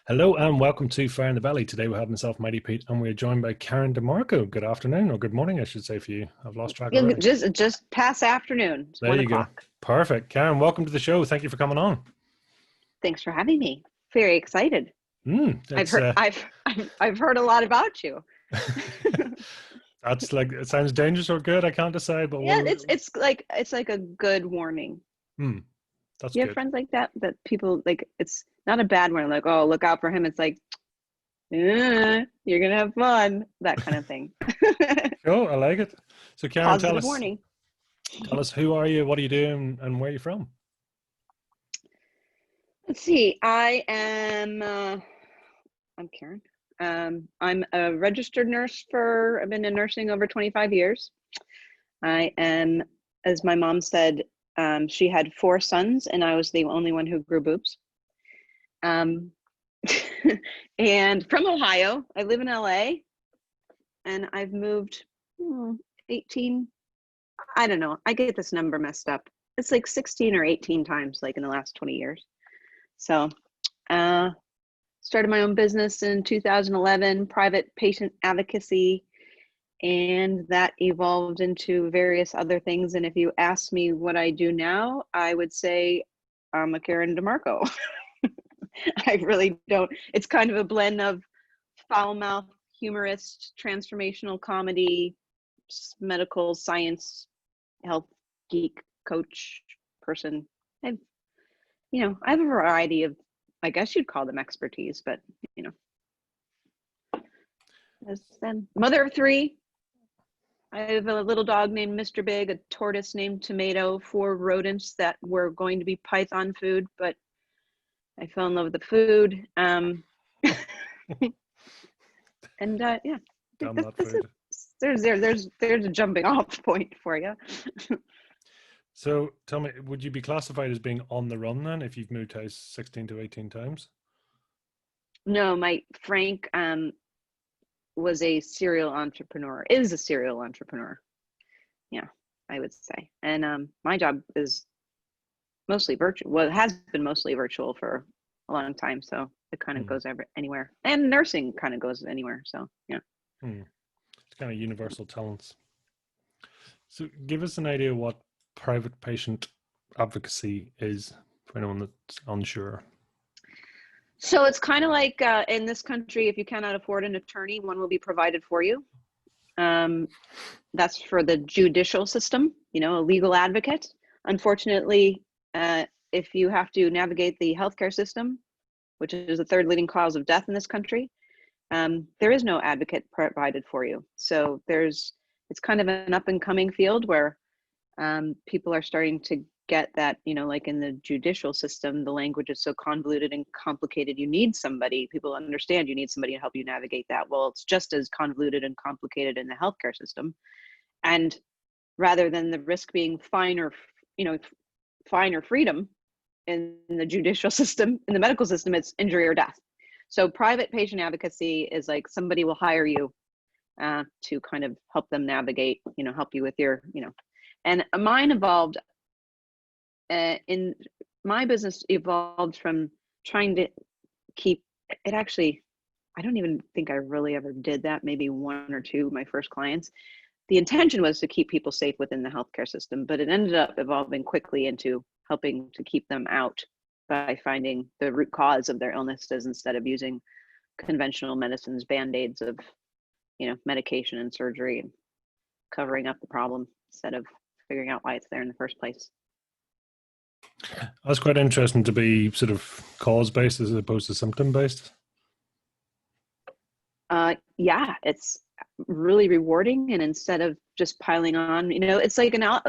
Hello and welcome to Fire in the Valley. Today we have myself, Mighty Pete, and we're joined by Karen DiMarco. Good afternoon, or good morning, I should say for you. I've lost track Yeah, already. just past afternoon. It's There one you go. o'clock. Perfect. Karen, welcome to the show. Thank you for coming on. Thanks for having me. Very excited. I've It's heard I've heard a lot about you. that's like it sounds dangerous or good. I can't decide, but Yeah, we'll. it's like a good warning. Hmm, that's You have good. friends like that people like. It's not a bad one. Like, oh, look out for him. It's like, you're gonna have fun. That kind of thing. Cool, I like it. So, Karen, tell Positive us, warning. tell us who are you, what are you doing, and where are you from? Let's see. I'm Karen. I'm a registered nurse I've been in nursing over 25 years. I am, as my mom said, she had 4 sons and I was the only one who grew boobs. Um, and from Ohio, I live in LA and I've moved 18, I don't know, I get this number messed up. It's like 16 or 18 times like in the last 20 years. So, started my own business in 2011, private patient advocacy, and that evolved into various other things. And if you ask me what I do now, I would say I'm a Karen DiMarco. I really don't. It's kind of a blend of foul mouth, humorist, transformational comedy, medical science, health geek, coach person. I've, I have a variety of, I guess you'd call them expertise, but as then mother of 3. I have a little dog named Mr. Big, a tortoise named Tomato, 4 rodents that were going to be python food, but I fell in love with the food. And yeah, Damn that food. there's a jumping off point for you. So, tell me, would you be classified as being on the run then if you've moved house 16 to 18 times? No, my Frank was a serial entrepreneur, is a serial entrepreneur. Yeah, I would say. And my job is mostly virtual. Well, it has been mostly virtual for a long time. So it kind of goes anywhere. And nursing kind of goes anywhere. So, yeah. It's kind of universal talents. So give us an idea what private patient advocacy is for anyone that's unsure. So it's kind of like in this country, if you cannot afford an attorney, one will be provided for you. That's for the judicial system, a legal advocate. Unfortunately, if you have to navigate the healthcare system, which is the 3rd leading cause of death in this country, there is no advocate provided for you. So it's kind of an up and coming field where people are starting to get that, like in the judicial system, the language is so convoluted and complicated. You need somebody, people understand you need somebody to help you navigate that. Well, it's just as convoluted and complicated in the healthcare system. And rather than the risk being fine or freedom in the judicial system, in the medical system, it's injury or death. So private patient advocacy is like somebody will hire you to kind of help them navigate, help you with your, and mine evolved in my business evolved from trying to keep it. Actually, I don't even think I really ever did that. Maybe 1 or 2 of my first clients. The intention was to keep people safe within the healthcare system, but it ended up evolving quickly into helping to keep them out by finding the root cause of their illnesses instead of using conventional medicines, band-aids of, medication and surgery and covering up the problem instead of figuring out why it's there in the first place. That's quite interesting to be sort of cause-based as opposed to symptom-based. Yeah, it's really rewarding. And instead of just piling on, it's like I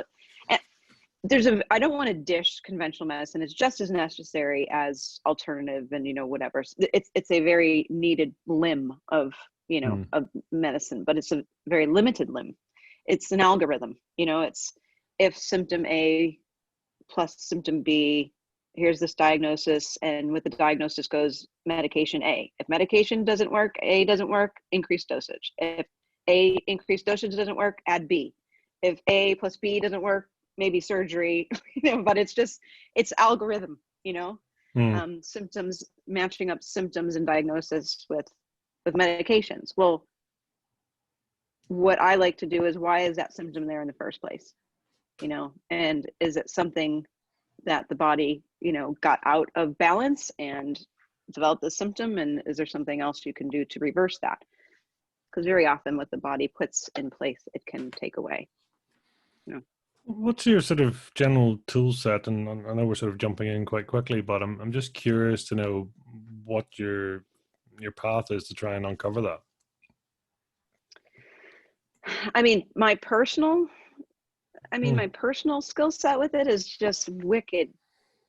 don't want to dish conventional medicine. It's just as necessary as alternative and, whatever. It's a very needed limb of, of medicine, but it's a very limited limb. It's an algorithm, it's if symptom A plus symptom B, here's this diagnosis, and with the diagnosis goes medication A. If medication doesn't work, A doesn't work, increase dosage. If A increased dosage doesn't work, add B. If A plus B doesn't work, maybe surgery, but it's algorithm, Hmm. symptoms, matching up symptoms and diagnosis with medications. Well, what I like to do is, why is that symptom there in the first place? And is it something that the body, got out of balance and developed the symptom? And is there something else you can do to reverse that? Because very often what the body puts in place, it can take away. What's your sort of general tool set? And I know we're sort of jumping in quite quickly, but I'm just curious to know what your path is to try and uncover that. I mean, my personal skill set with it is just wicked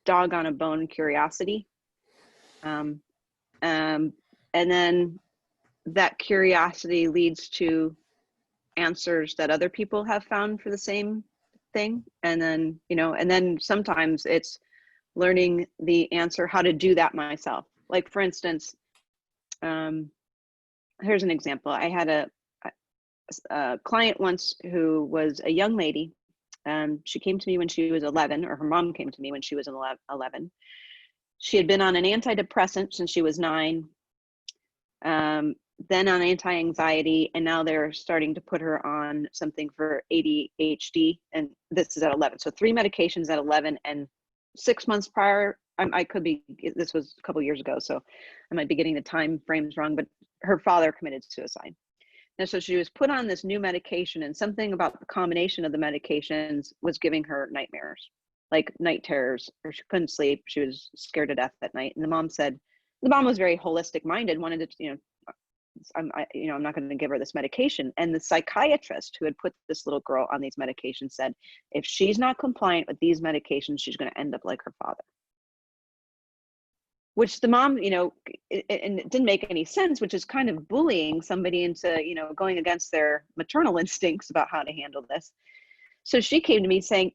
dog on a bone curiosity. And then that curiosity leads to answers that other people have found for the same thing. And then sometimes it's learning the answer, how to do that myself. Like, for instance, here's an example. I had a client once who was a young lady. She came to me when she was 11, or her mom came to me when she was 11. She had been on an antidepressant since she was 9, then on anti-anxiety, and now they're starting to put her on something for ADHD, and this is at 11. So 3 medications at 11, and 6 months prior, I could be, this was a couple years ago, so I might be getting the time frames wrong, but her father committed suicide. And so she was put on this new medication, and something about the combination of the medications was giving her nightmares, like night terrors, or she couldn't sleep. She was scared to death at night. And the mom was very holistic minded, wanted to, I'm not going to give her this medication. And the psychiatrist who had put this little girl on these medications said, if she's not compliant with these medications, she's going to end up like her father. Which the mom, and it didn't make any sense, which is kind of bullying somebody into, going against their maternal instincts about how to handle this. So she came to me saying,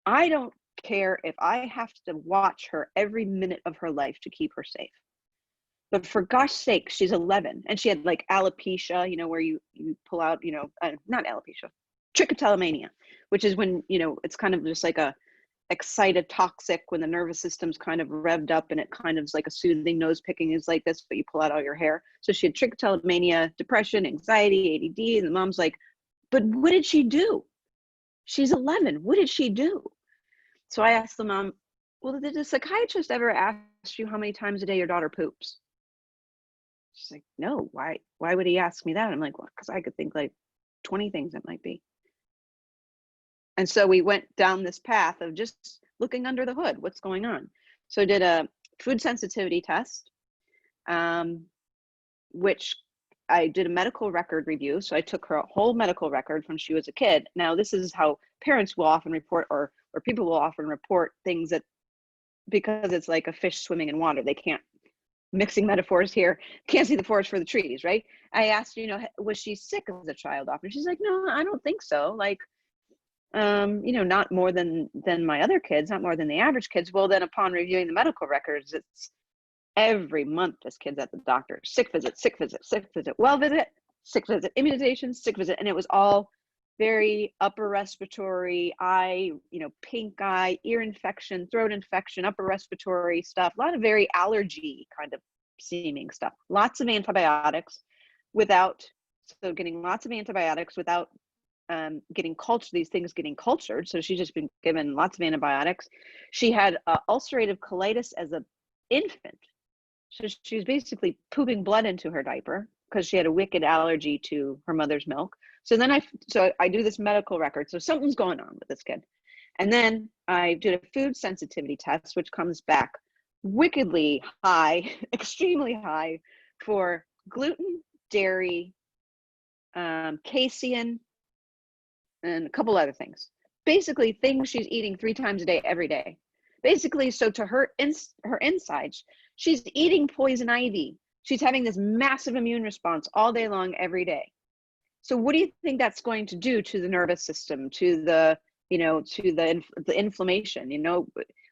I don't care if I have to watch her every minute of her life to keep her safe. But for gosh sake, she's 11, and she had like alopecia, where you pull out, not alopecia, trichotillomania, which is when, it's kind of just like a excited toxic, when the nervous system's kind of revved up, and it kind of is like a soothing nose picking is like this, but you pull out all your hair. So she had trichotillomania, depression, anxiety, ADD, and the mom's like, but what did she do? She's 11. What did she do? So I asked the mom, well, did the psychiatrist ever ask you how many times a day your daughter poops? She's like, no, why would he ask me that? I'm like, well, because I could think like 20 things it might be. And so we went down this path of just looking under the hood, what's going on. So I did a food sensitivity test, which I did a medical record review. So I took her whole medical record from she was a kid. Now, this is how parents will often report, or people will often report things, that because it's like a fish swimming in water, they can't, mixing metaphors here, can't see the forest for the trees, right? I asked, was she sick as a child often? She's like, no, I don't think so. Like, not more than my other kids, not more than the average kids. Well, then upon reviewing the medical records, it's every month this kid's at the doctor, sick visit, well visit, sick visit, immunization, sick visit. And it was all very upper respiratory, eye, pink eye, ear infection, throat infection, upper respiratory stuff, a lot of very allergy kind of seeming stuff, lots of antibiotics without getting getting cultured, these things getting cultured. So she's just been given lots of antibiotics. She had ulcerative colitis as an infant. So she was basically pooping blood into her diaper because she had a wicked allergy to her mother's milk. So then I do this medical record. So something's going on with this kid. And then I did a food sensitivity test, which comes back wickedly high, extremely high for gluten, dairy, casein, and a couple other things. Basically things she's eating 3 times a day, every day. Basically, so to her insides, she's eating poison ivy. She's having this massive immune response all day long, every day. So what do you think that's going to do to the nervous system, to the, the inflammation?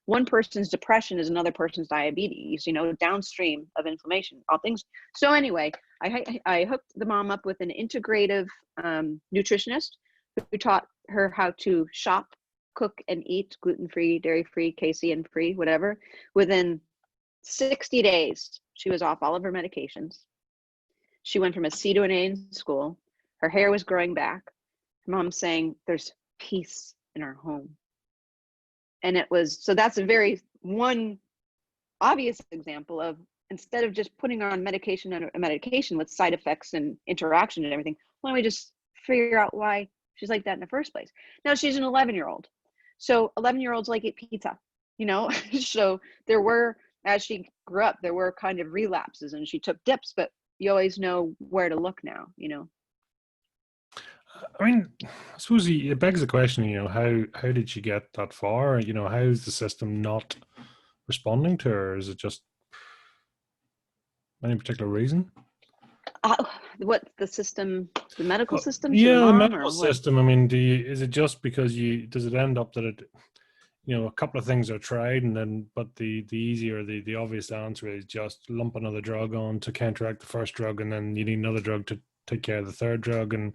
One person's depression is another person's diabetes, downstream of inflammation, all things. So anyway, I hooked the mom up with an integrative nutritionist who taught her how to shop, cook, and eat gluten-free, dairy-free, casein-free, whatever, within 60 days, she was off all of her medications. She went from a C to an A in school. Her hair was growing back. Her mom's saying, there's peace in our home. And it was, so that's a very one obvious example of, instead of just putting her on medication and a medication with side effects and interaction and everything, why don't we just figure out why she's like that in the first place? Now she's an 11-year-old. So 11-year-olds like eat pizza, you know? So there were, as she grew up, there were kind of relapses and she took dips, but you always know where to look now, you know? I mean, I suppose it begs the question, you know, how did she get that far? You know, how is the system not responding to her? Is it just any particular reason? What the system, the medical system to the Yeah, the mom, medical or what? system. I mean, is it just because does it end up that it, you know, a couple of things are tried and then, but the easier, the obvious answer is just lump another drug on to counteract the first drug, and then you need another drug to take care of the third drug. And,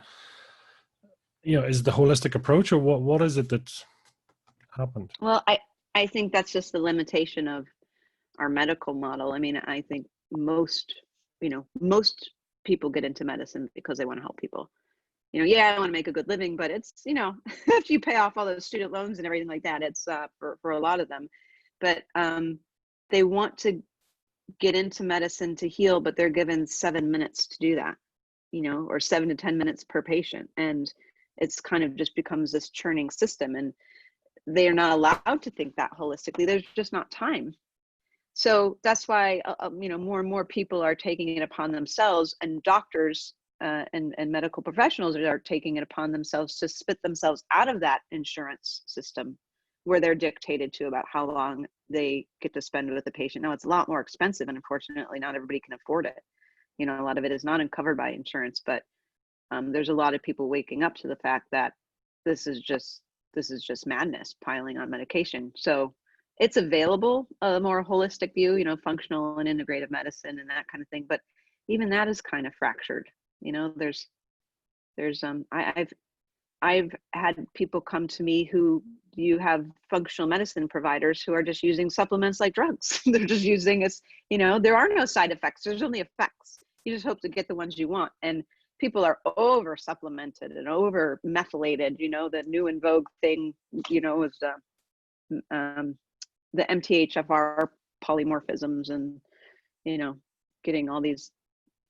you know, is it the holistic approach, or what is it that's happened? Well, I think that's just the limitation of our medical model. I mean, I think most people get into medicine because they want to help people. You know, yeah, I want to make a good living, but it's, you know, if you pay off all those student loans and everything like that, it's for a lot of them. But they want to get into medicine to heal, but they're given 7 minutes to do that, you know, or 7 to 10 minutes per patient. And it's kind of just becomes this churning system, and they are not allowed to think that holistically. There's just not time. So that's why, you know, more and more people are taking it upon themselves, and doctors and medical professionals are taking it upon themselves to spit themselves out of that insurance system where they're dictated to about how long they get to spend with the patient. Now, it's a lot more expensive, and unfortunately, not everybody can afford it. You know, a lot of it is not covered by insurance, but there's a lot of people waking up to the fact that this is just madness, piling on medication. So it's available, a more holistic view, you know, functional and integrative medicine and that kind of thing. But even that is kind of fractured. You know, I've had people come to me who, you have functional medicine providers who are just using supplements like drugs. They're just using us, you know, there are no side effects. There's only effects. You just hope to get the ones you want. And people are over supplemented and over methylated. You know, the new in vogue thing, you know, is the MTHFR polymorphisms, and, you know, getting all these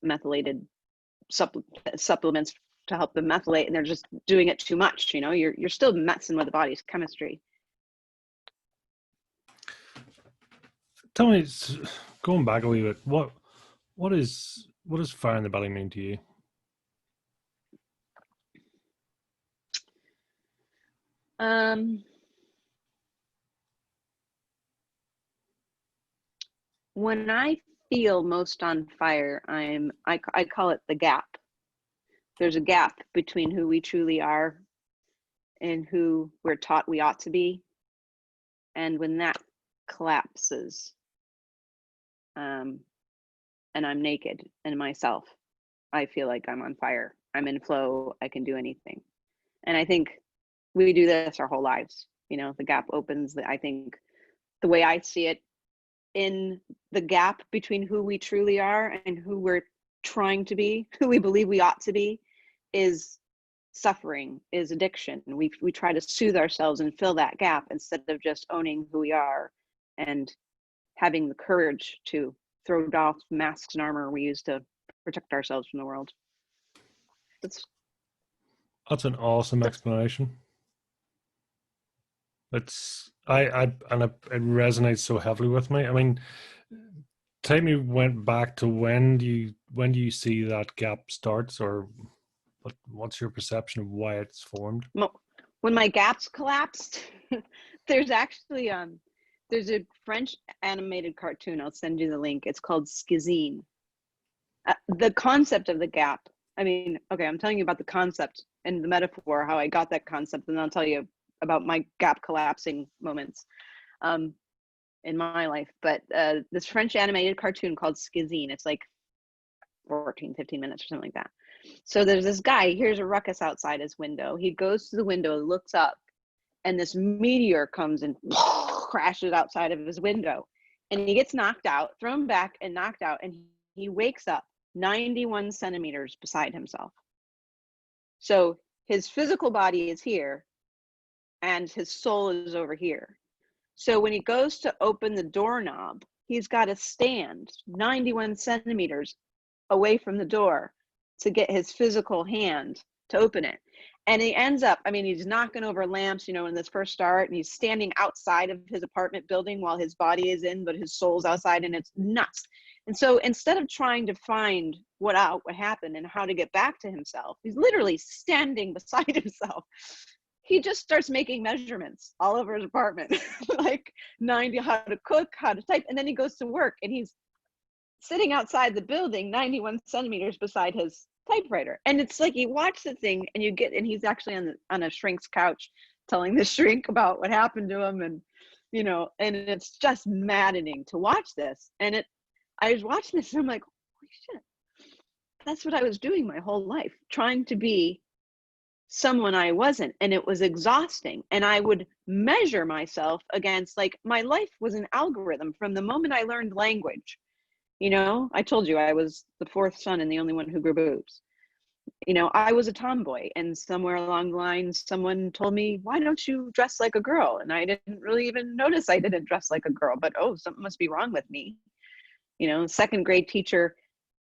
methylated supplements to help them methylate, and they're just doing it too much. You know, you're still messing with the body's chemistry. Tell me, going back a wee bit, what does fire in the belly mean to you? When I feel most on fire, I call it the gap. There's a gap between who we truly are and who we're taught we ought to be. And when that collapses, and I'm naked in myself, I feel like I'm on fire. I'm in flow. I can do anything. And I think we do this our whole lives. You know, the gap opens. I think the way I see it, in the gap between who we truly are and who we're trying to be, who we believe we ought to be, is suffering, is addiction. We try to soothe ourselves and fill that gap instead of just owning who we are and having the courage to throw off masks and armor we use to protect ourselves from the world. That's an awesome explanation. It resonates so heavily with me. I mean, take me back to when do you see that gap starts, or what's your perception of why it's formed? When my gaps collapsed, there's actually there's a French animated cartoon. I'll send you the link. It's called Schizine. The concept of the gap. I mean, okay, I'm telling you about the concept and the metaphor, how I got that concept, and I'll tell you about my gap collapsing moments in my life. But this French animated cartoon called Schizine, it's like 14, 15 minutes or something like that. So there's this guy, he hears a ruckus outside his window. He goes to the window, looks up, and this meteor comes and crashes outside of his window. and he gets knocked out, thrown back and knocked out, and he wakes up 91 centimeters beside himself. So his physical body is here and his soul is over here. So when he goes to open the doorknob, he's got to stand 91 centimeters away from the door to get his physical hand to open it. And he ends up, I mean, he's knocking over lamps, you know, in this first start, and he's standing outside of his apartment building while his body is in, but his soul's outside, and it's nuts. And so instead of trying to find what happened and how to get back to himself, he's literally standing beside himself. He just starts making measurements all over his apartment, like 90, how to cook, how to type, and then he goes to work, and he's sitting outside the building 91 centimeters beside his typewriter. And it's like you watch the thing and he's actually on a shrink's couch telling the shrink about what happened to him, and you know, and it's just maddening to watch this. And I was watching this and I'm like, holy shit, that's what I was doing my whole life, trying to be someone I wasn't, and it was exhausting. And I would measure myself against, like, my life was an algorithm from the moment I learned language. You know, I told you I was the fourth son and the only one who grew boobs. You know, I was a tomboy, and somewhere along the line, someone told me, why don't you dress like a girl? And I didn't really even notice I didn't dress like a girl, but oh, something must be wrong with me. You know, second grade teacher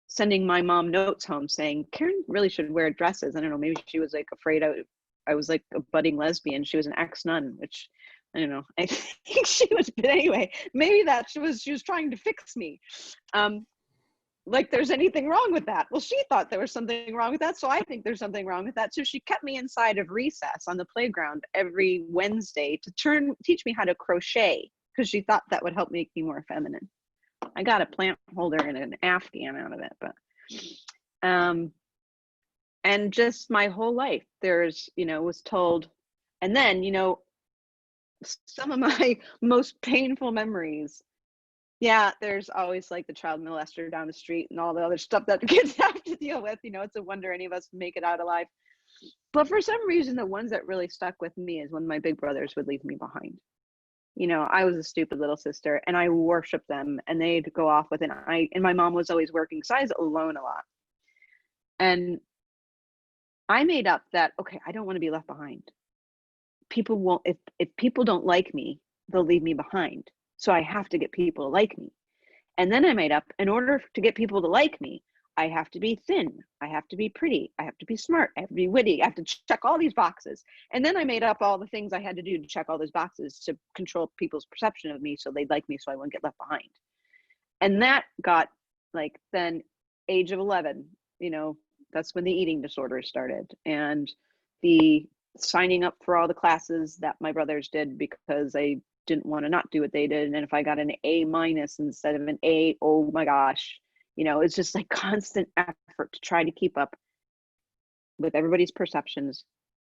sending my mom notes home saying, Karen really should wear dresses. I don't know, maybe she was like afraid I was like a budding lesbian. She was an ex-nun, which I don't know. I think she was, but anyway, maybe that she was trying to fix me. Like there's anything wrong with that. Well, she thought there was something wrong with that, so I think there's something wrong with that. So she kept me inside of recess on the playground every Wednesday to teach me how to crochet, because she thought that would help make me more feminine. I got a plant holder and an Afghan out of it, but and just my whole life there's, you know, was told. And then, you know, some of my most painful memories, yeah, there's always like the child molester down the street and all the other stuff that the kids have to deal with. You know, it's a wonder any of us make it out alive. But for some reason, the ones that really stuck with me is when my big brothers would leave me behind. You know, I was a stupid little sister and I worshiped them, and they'd go off with it. And my mom was always working, so I was alone a lot. And I made up that, okay, I don't want to be left behind. People won't, if people don't like me, they'll leave me behind. So I have to get people to like me. And then I made up, in order to get people to like me, I have to be thin, I have to be pretty, I have to be smart, I have to be witty, I have to check all these boxes. And then I made up all the things I had to do to check all those boxes to control people's perception of me so they'd like me, so I wouldn't get left behind. And that got, like, then age of 11, you know, that's when the eating disorders started, and the signing up for all the classes that my brothers did because I didn't want to not do what they did. And if I got an A- instead of an A, oh my gosh, you know, it's just like constant effort to try to keep up with everybody's perceptions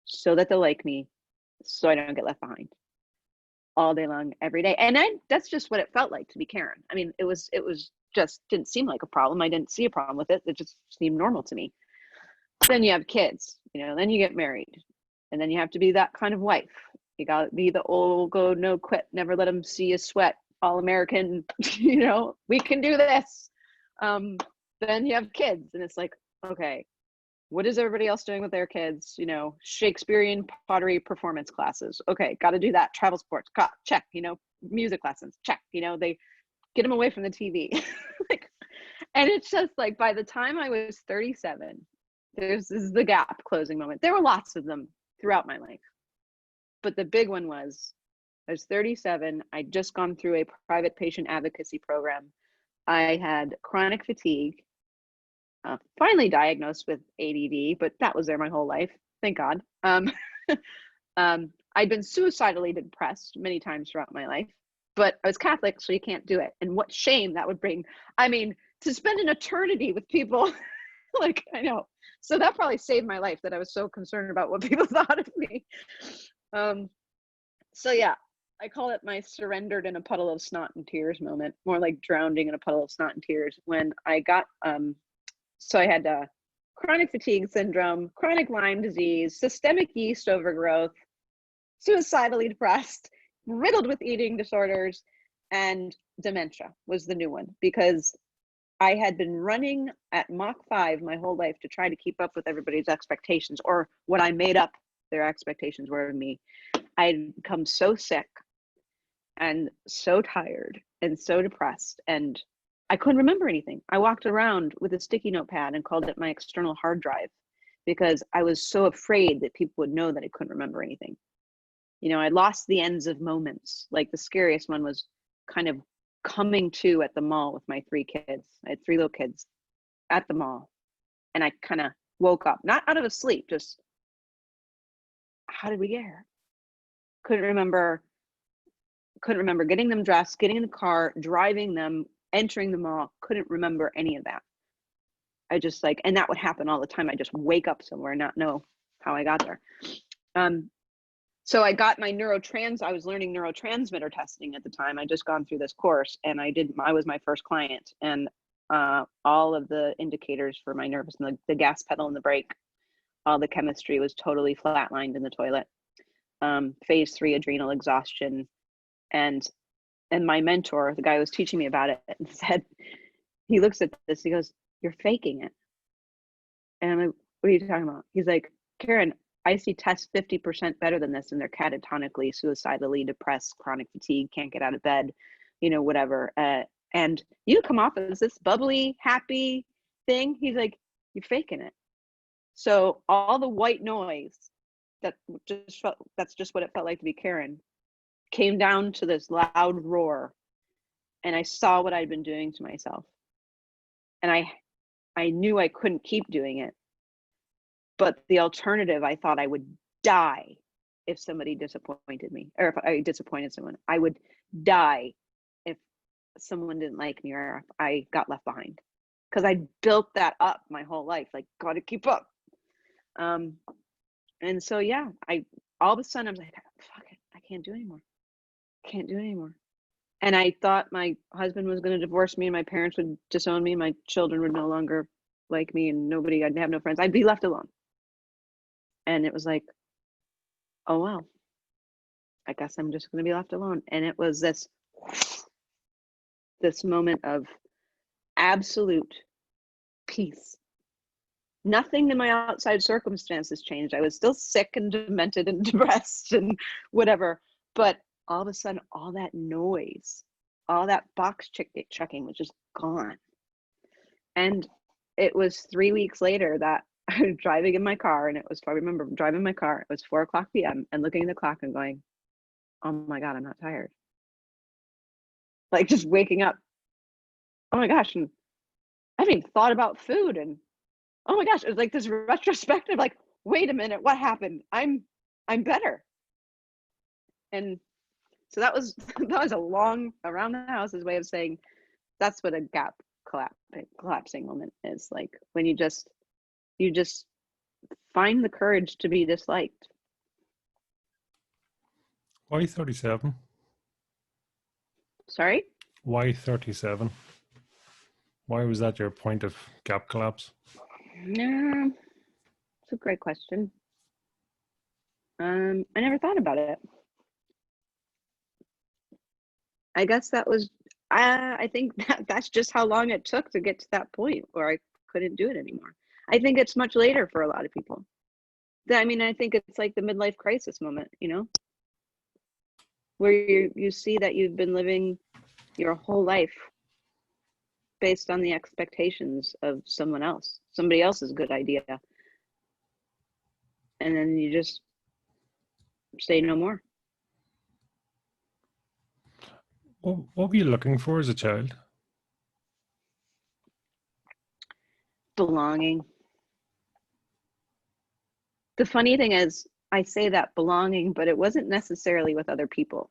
so that they'll like me, so I don't get left behind, all day long, every day. And that's just what it felt like to be Karen. I mean, it was just didn't seem like a problem. I didn't see a problem with it. It just seemed normal to me. Then you have kids, you know, then you get married, and then you have to be that kind of wife. You got to be the old go, no quit, never let them see you sweat, all American, you know, we can do this. Then you have kids, and it's like, okay, what is everybody else doing with their kids? You know, Shakespearean pottery performance classes. Okay, got to do that. Travel sports, check. You know, music lessons, check. You know, they get them away from the TV. Like, and it's just like, by the time I was 37, this is the gap closing moment. There were lots of them throughout my life, but the big one was, I was 37. I'd just gone through a private patient advocacy program. I had chronic fatigue, finally diagnosed with ADD, but that was there my whole life, thank God. I'd been suicidally depressed many times throughout my life, but I was Catholic, so you can't do it. And what shame that would bring. I mean, to spend an eternity with people, like, I know. So that probably saved my life, that I was so concerned about what people thought of me. So yeah, I call it my surrendered in a puddle of snot and tears moment, more like drowning in a puddle of snot and tears, when I got, so I had chronic fatigue syndrome, chronic Lyme disease, systemic yeast overgrowth, suicidally depressed, riddled with eating disorders, and dementia was the new one, because I had been running at Mach 5 my whole life to try to keep up with everybody's expectations, or what I made up their expectations were of me. I'd become so sick and so tired and so depressed, and I couldn't remember anything. I walked around with a sticky notepad and called it my external hard drive, because I was so afraid that people would know that I couldn't remember anything. You know, I lost the ends of moments. Like the scariest one was kind of coming to at the mall with my 3 kids. I had 3 little kids at the mall, and I kind of woke up, not out of a sleep, just, how did we get here? Couldn't remember getting them dressed, getting in the car, driving them, entering the mall. Couldn't remember any of that. I just like, and that would happen all the time. I just wake up somewhere and not know how I got there. So I got my I was learning neurotransmitter testing at the time. I just gone through this course, and I was my first client, and all of the indicators for my nervousness, the gas pedal and the brake, all the chemistry was totally flatlined in the toilet. Phase 3 adrenal exhaustion. And my mentor, the guy who was teaching me about it, said, he looks at this, he goes, "You're faking it." And I'm like, "What are you talking about?" He's like, "Karen, I see tests 50% better than this, and they're catatonically, suicidally depressed, chronic fatigue, can't get out of bed, you know, whatever. And you come off as this bubbly, happy thing." He's like, "You're faking it." So all the white noise that's just what it felt like to be Karen, came down to this loud roar, and I saw what I'd been doing to myself. And I knew I couldn't keep doing it. But the alternative, I thought I would die if somebody disappointed me, or if I disappointed someone. I would die if someone didn't like me, or if I got left behind. Because I built that up my whole life, like, gotta keep up. And so, yeah, all of a sudden I was like, fuck it, I can't do anymore. Can't do anymore. And I thought my husband was going to divorce me, and my parents would disown me, my children would no longer like me, and I'd have no friends. I'd be left alone. And it was like, oh, well, I guess I'm just going to be left alone. And it was this moment of absolute peace. Nothing in my outside circumstances changed. I was still sick and demented and depressed and whatever. But all of a sudden, all that noise, all that box checking was just gone. And it was 3 weeks later that I was driving in my car, and I remember driving my car, it was 4:00 p.m. and looking at the clock and going, oh my God, I'm not tired. Like, just waking up, oh my gosh, and I haven't even thought about food, and oh my gosh, it was like this retrospective, like, wait a minute, what happened? I'm better. And so that was a long around the house's way of saying that's what a gap collapsing moment is like, when you just find the courage to be disliked. Why 37? Sorry? Why 37? Why was that your point of gap collapse? No, it's a great question. I never thought about it. I guess that was, I think that's just how long it took to get to that point where I couldn't do it anymore. I think it's much later for a lot of people. I mean, I think it's like the midlife crisis moment, you know, where you see that you've been living your whole life based on the expectations of somebody else's good idea. And then you just say no more. What were you looking for as a child? Belonging. The funny thing is, I say that belonging, but it wasn't necessarily with other people.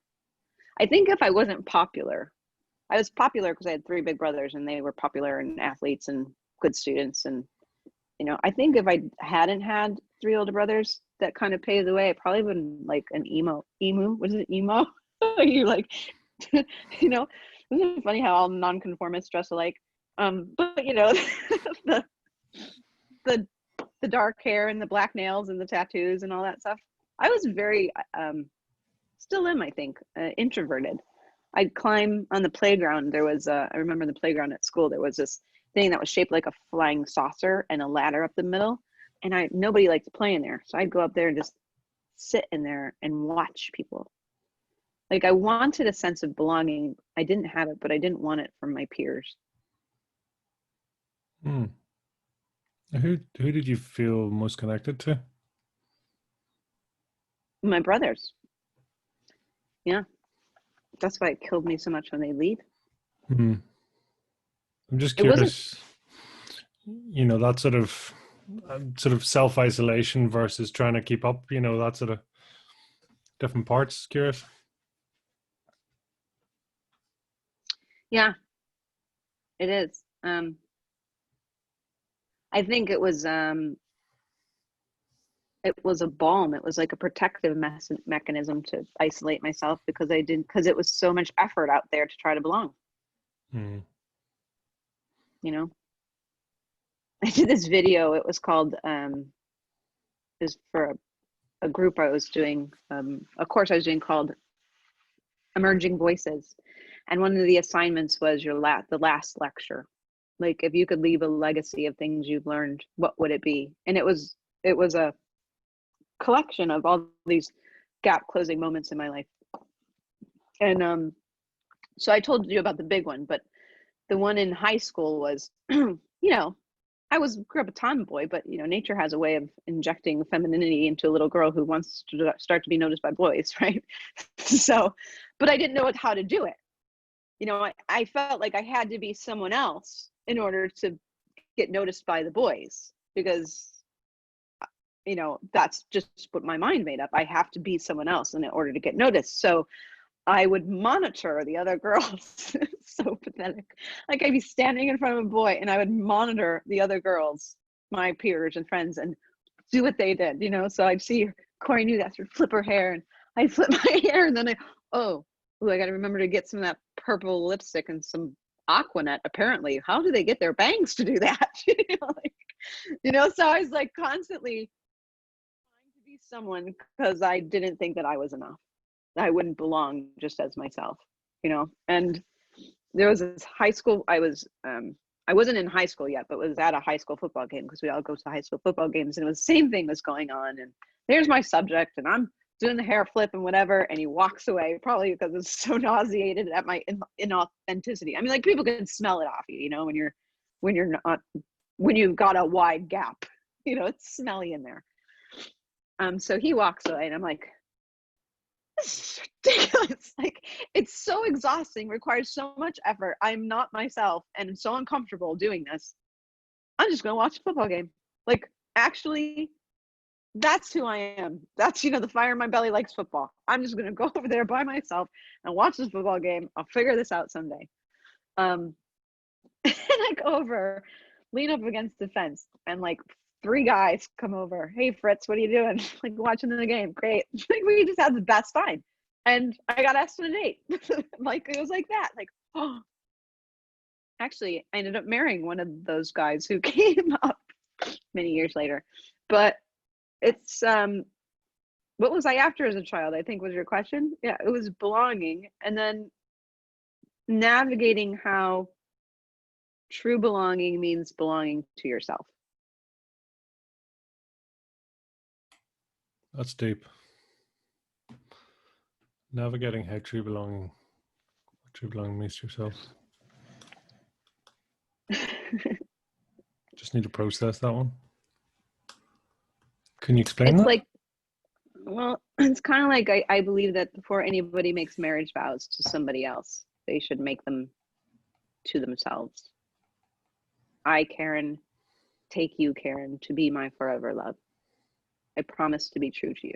I think if I wasn't popular, I was popular because I had 3 big brothers, and they were popular and athletes and good students. And, you know, I think if I hadn't had 3 older brothers that kind of paved the way, I probably wouldn't like an emu. What is it, emo? You like, you know, isn't it funny how all nonconformists dress alike? But you know, the dark hair and the black nails and the tattoos and all that stuff. I was very, still am, I think, introverted. I'd climb on the playground. There was I remember the playground at school, there was this thing that was shaped like a flying saucer and a ladder up the middle. And nobody liked to play in there. So I'd go up there and just sit in there and watch people. Like I wanted a sense of belonging. I didn't have it, but I didn't want it from my peers. Hmm. Who did you feel most connected to? My brothers. Yeah. That's why it killed me so much when they leave. Hmm. I'm just It wasn't, curious, that sort of self-isolation versus trying to keep up, that sort of different parts. Curious. yeah, it is. I think it was a balm. It was like a protective mechanism to isolate myself because it was so much effort out there to try to belong. Hmm. I did this video. It was called, is for a group I was doing, a course I was doing called Emerging Voices. And one of the assignments was the last lecture. Like if you could leave a legacy of things you've learned, what would it be? And it was a collection of all these gap closing moments in my life. And so I told you about the big one, but the one in high school was, I grew up a tomboy, but nature has a way of injecting femininity into a little girl who wants to start to be noticed by boys, right? So, but I didn't know how to do it. I felt like I had to be someone else in order to get noticed by the boys because, that's just what my mind made up. I have to be someone else in order to get noticed. So I would monitor the other girls. So pathetic. Like I'd be standing in front of a boy and I would monitor the other girls, my peers and friends, and do what they did, So I'd see Corey knew that, flip her hair and I'd flip my hair and then I got to remember to get some of that purple lipstick and some Aquanet. Apparently, how do they get their bangs to do that? So I was like constantly trying to be someone because I didn't think that I was enough. I wouldn't belong just as myself, and there was this high school, I wasn't in high school yet, but was at a high school football game because we all go to high school football games, and it was the same thing was going on. And there's my subject and I'm doing the hair flip and whatever, and he walks away probably because it's so nauseated at my inauthenticity. I mean, like people can smell it off you, when you've got a wide gap, it's smelly in there. So he walks away and I'm like, this is ridiculous. Like it's so exhausting, requires so much effort. I'm not myself and I'm so uncomfortable doing this. I'm just gonna watch a football game. Like actually, that's who I am. That's the fire in my belly likes football. I'm just gonna go over there by myself and watch this football game. I'll figure this out someday. And I go over, lean up against the fence, and like 3 guys come over. Hey Fritz, what are you doing? Like watching the game. Great. Like we just had the best time. And I got asked on a date. Like it was like that. Like, oh. Actually, I ended up marrying one of those guys who came up many years later. But it's what was I after as a child, I think was your question. Yeah, it was belonging and then navigating how true belonging means belonging to yourself. That's deep. Navigating how true belonging means to yourself. Just need to process that one. Can you explain that? It's kind of like I believe that before anybody makes marriage vows to somebody else, they should make them to themselves. I, Karen, take you, Karen, to be my forever love. I promise to be true to you.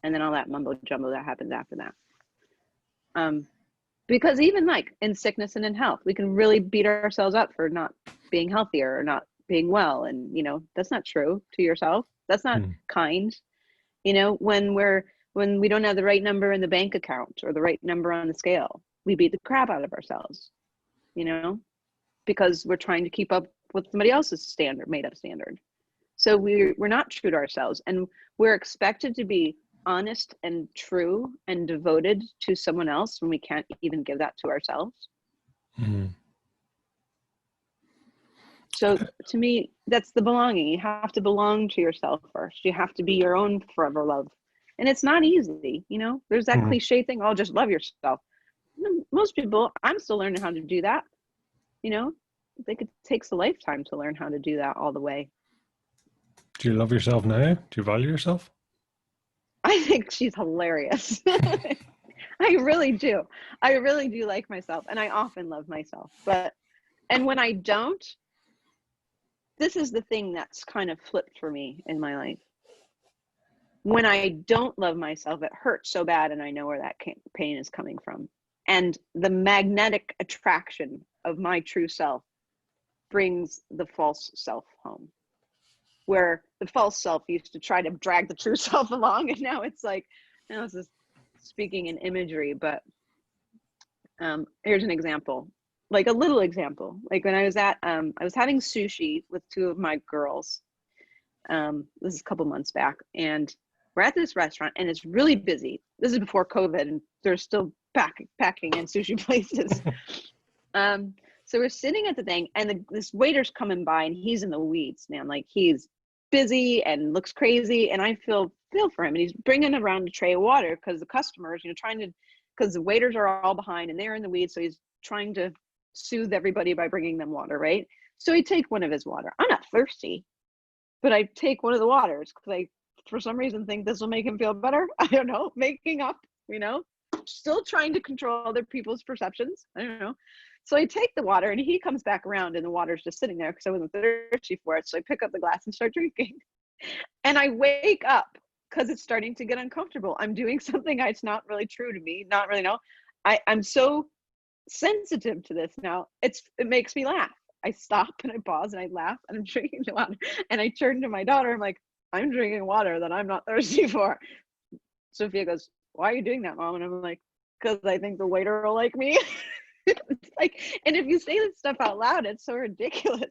And then all that mumbo jumbo that happens after that. Because even like in sickness and in health, we can really beat ourselves up for not being healthier or not being well. And, that's not true to yourself. That's not kind. When we don't have the right number in the bank account or the right number on the scale, we beat the crap out of ourselves, because we're trying to keep up with somebody else's made up standard. So we're not true to ourselves, and we're expected to be honest and true and devoted to someone else when we can't even give that to ourselves. Mm. So to me, that's the belonging. You have to belong to yourself first. You have to be your own forever love. And it's not easy, you know? There's that cliche thing, oh, just love yourself. Most people, I'm still learning how to do that, you know? I think it takes a lifetime to learn how to do that all the way. Do you love yourself now? Do you value yourself? I think she's hilarious. I really do. I really do like myself, and I often love myself. And when I don't, this is the thing that's kind of flipped for me in my life. When I don't love myself, it hurts so bad, and I know where that pain is coming from. And the magnetic attraction of my true self brings the false self home, where the false self used to try to drag the true self along, and now it's like, now this is speaking in imagery, but here's an example, like a little example. Like when I was having sushi with two of my girls. This is a couple months back, and we're at this restaurant, and it's really busy. This is before COVID, and they're still packing in sushi places. So we're sitting at the thing, and this waiter's coming by, and he's in the weeds, man. Like, he's busy and looks crazy, and I feel for him. And he's bringing around a tray of water because the customers, you know, because the waiters are all behind and they're in the weeds, so he's trying to soothe everybody by bringing them water, right? So I take one of his water. I'm not thirsty, but I take one of the waters because I, for some reason, think this will make him feel better. I don't know, making up, you know, still trying to control other people's perceptions. I don't know. So I take the water, and he comes back around, and the water's just sitting there because I wasn't thirsty for it. So I pick up the glass and start drinking. And I wake up because it's starting to get uncomfortable. I'm doing something that's not really true to me, not really, no. I'm so sensitive to this now. It makes me laugh. I stop and I pause and I laugh, and I'm drinking the water. And I turn to my daughter. I'm like, I'm drinking water that I'm not thirsty for. Sophia goes, why are you doing that, Mom? And I'm like, because I think the waiter will like me. It's like, and if you say this stuff out loud, it's so ridiculous,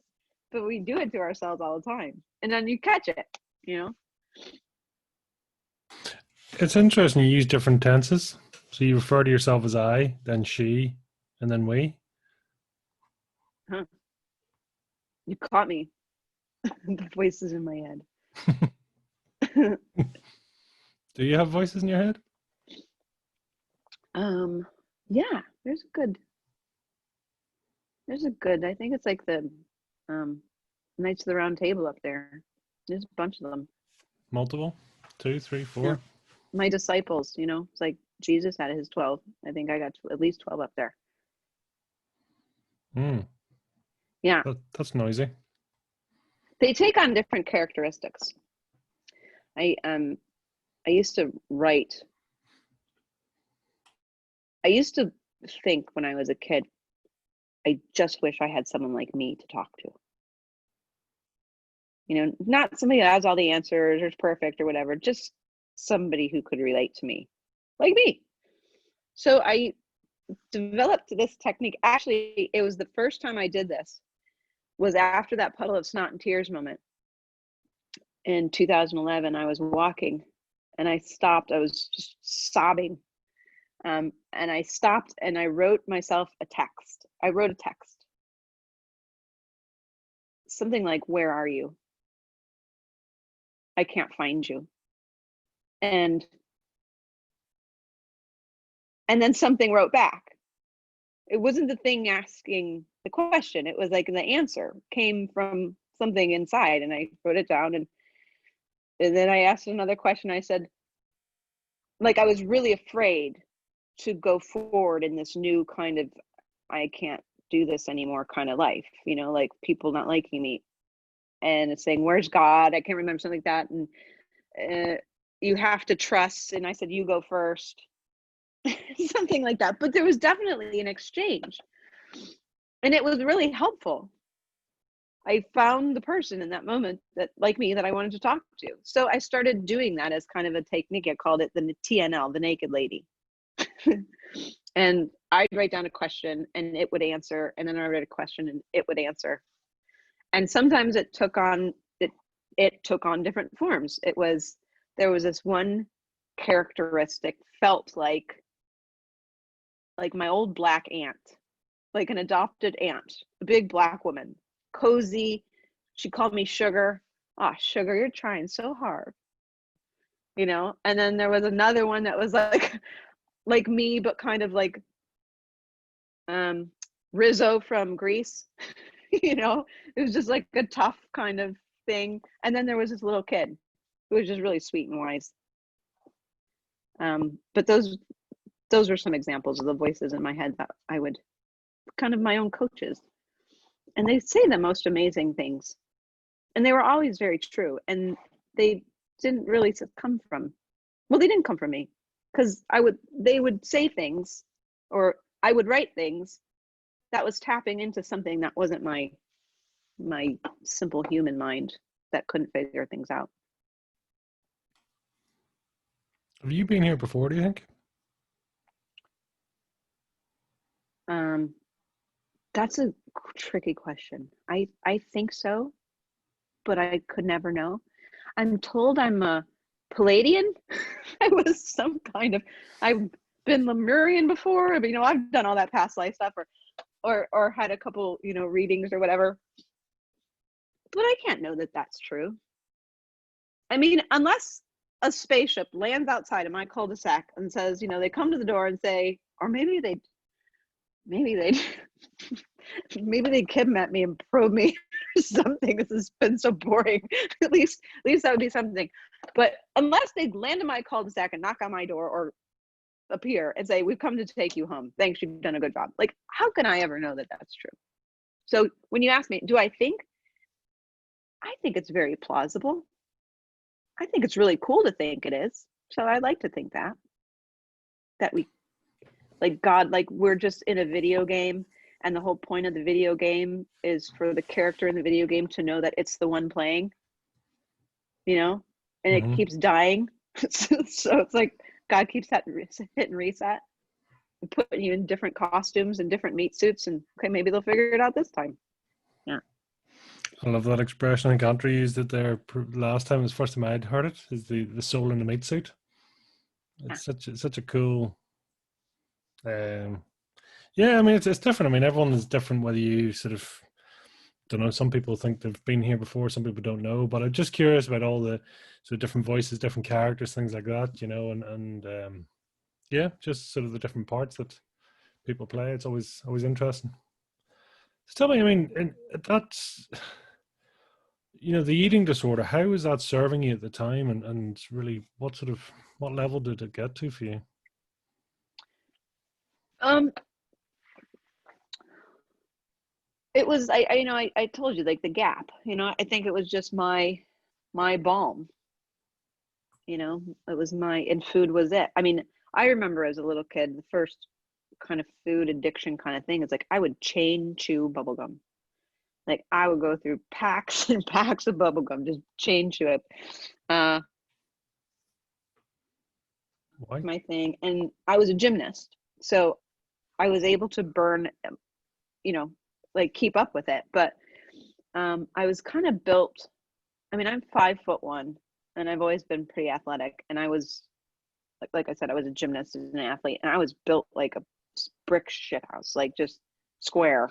but we do it to ourselves all the time, and then you catch it, you know. It's interesting you use different tenses. So you refer to yourself as I, then she, and then we. Huh. You caught me. The voices in my head. Do you have voices in your head? Yeah, there's a good, I think it's like the Knights of the Round Table up there. There's a bunch of them. Multiple? 2, 3, 4? Yeah. My disciples, you know, it's like Jesus had his 12. I think I got at least 12 up there. Yeah. That's noisy. They take on different characteristics. I used to write. I used to think when I was a kid, I just wish I had someone like me to talk to. You know, not somebody that has all the answers or is perfect or whatever, just somebody who could relate to me, like me. So I developed this technique. Actually, it was the first time I did this was after that puddle of snot and tears moment. In 2011, I was walking and I stopped. I was just sobbing. And I stopped and I wrote myself a text. I wrote a text. Something like, where are you? I can't find you. And then something wrote back. It wasn't the thing asking the question. It was like the answer came from something inside, and I wrote it down. And then I asked another question. I said, like, I was really afraid to go forward in this new kind of, I can't do this anymore kind of life, you know, like people not liking me. And it's saying, where's God? I can't remember, something like that. And you have to trust. And I said, you go first. Something like that. But there was definitely an exchange. And it was really helpful. I found the person in that moment that, like me, that I wanted to talk to. So I started doing that as kind of a technique. I called it the TNL, the naked lady. And I'd write down a question and it would answer. And then I write a question and it would answer. And sometimes it took on different forms. There was this one characteristic felt like my old black aunt, like an adopted aunt, a big black woman, cozy. She called me Sugar. Oh, Sugar, you're trying so hard, you know? And then there was another one that was like me, but kind of like Rizzo from Greece, you know? It was just like a tough kind of thing. And then there was this little kid who was just really sweet and wise. But those were some examples of the voices in my head that I would, kind of my own coaches. And they say the most amazing things. And they were always very true. And they didn't really come from, well, they didn't come from me, because they would say things, or I would write things that was tapping into something that wasn't my simple human mind that couldn't figure things out. Have you been here before, do you think? That's a tricky question. I think so, but I could never know. I'm told I'm a Palladian. I was some kind of, I've been Lemurian before, but I've done all that past life stuff, or had a couple, readings or whatever. But I can't know that that's true. I mean, unless a spaceship lands outside of my cul-de-sac and says, they come to the door and say, or maybe they kidnap me and probe me or something. This has been so boring. At least that would be something. But unless they land in my cul-de-sac and knock on my door or appear and say, we've come to take you home. Thanks, you've done a good job. Like, how can I ever know that that's true? So when you ask me, do I think it's very plausible. I think it's really cool to think it is. So I like to think that we, like God, like we're just in a video game, and the whole point of the video game is for the character in the video game to know that it's the one playing, and it keeps dying. So it's like God keeps hitting reset and putting you in different costumes and different meat suits, and okay, maybe they'll figure it out this time. Yeah. I love that expression. I think Andrew used it there last time. It was the first time I'd heard it. Is the soul in the meat suit. It's such a cool. Yeah, I mean it's different. I mean everyone is different. Whether you sort of don't know, some people think they've been here before, some people don't know. But I'm just curious about all the sort of different voices, different characters, things like that. And yeah, just sort of the different parts that people play. It's always interesting. So tell me, I mean, that's. The eating disorder, how was that serving you at the time, and really what level did it get to for you? It was, I told you, like the gap, I think it was just my balm, it was and food was it. I mean, I remember as a little kid, the first kind of food addiction kind of thing is like, I would chain chew bubblegum. Like I would go through packs and packs of bubblegum, just chain chew it. Why? My thing. And I was a gymnast, so I was able to burn, like keep up with it. But I was kind of built, I mean, I'm 5'1", and I've always been pretty athletic. And I was, like I said, I was a gymnast and an athlete, and I was built like a brick shithouse, like just square,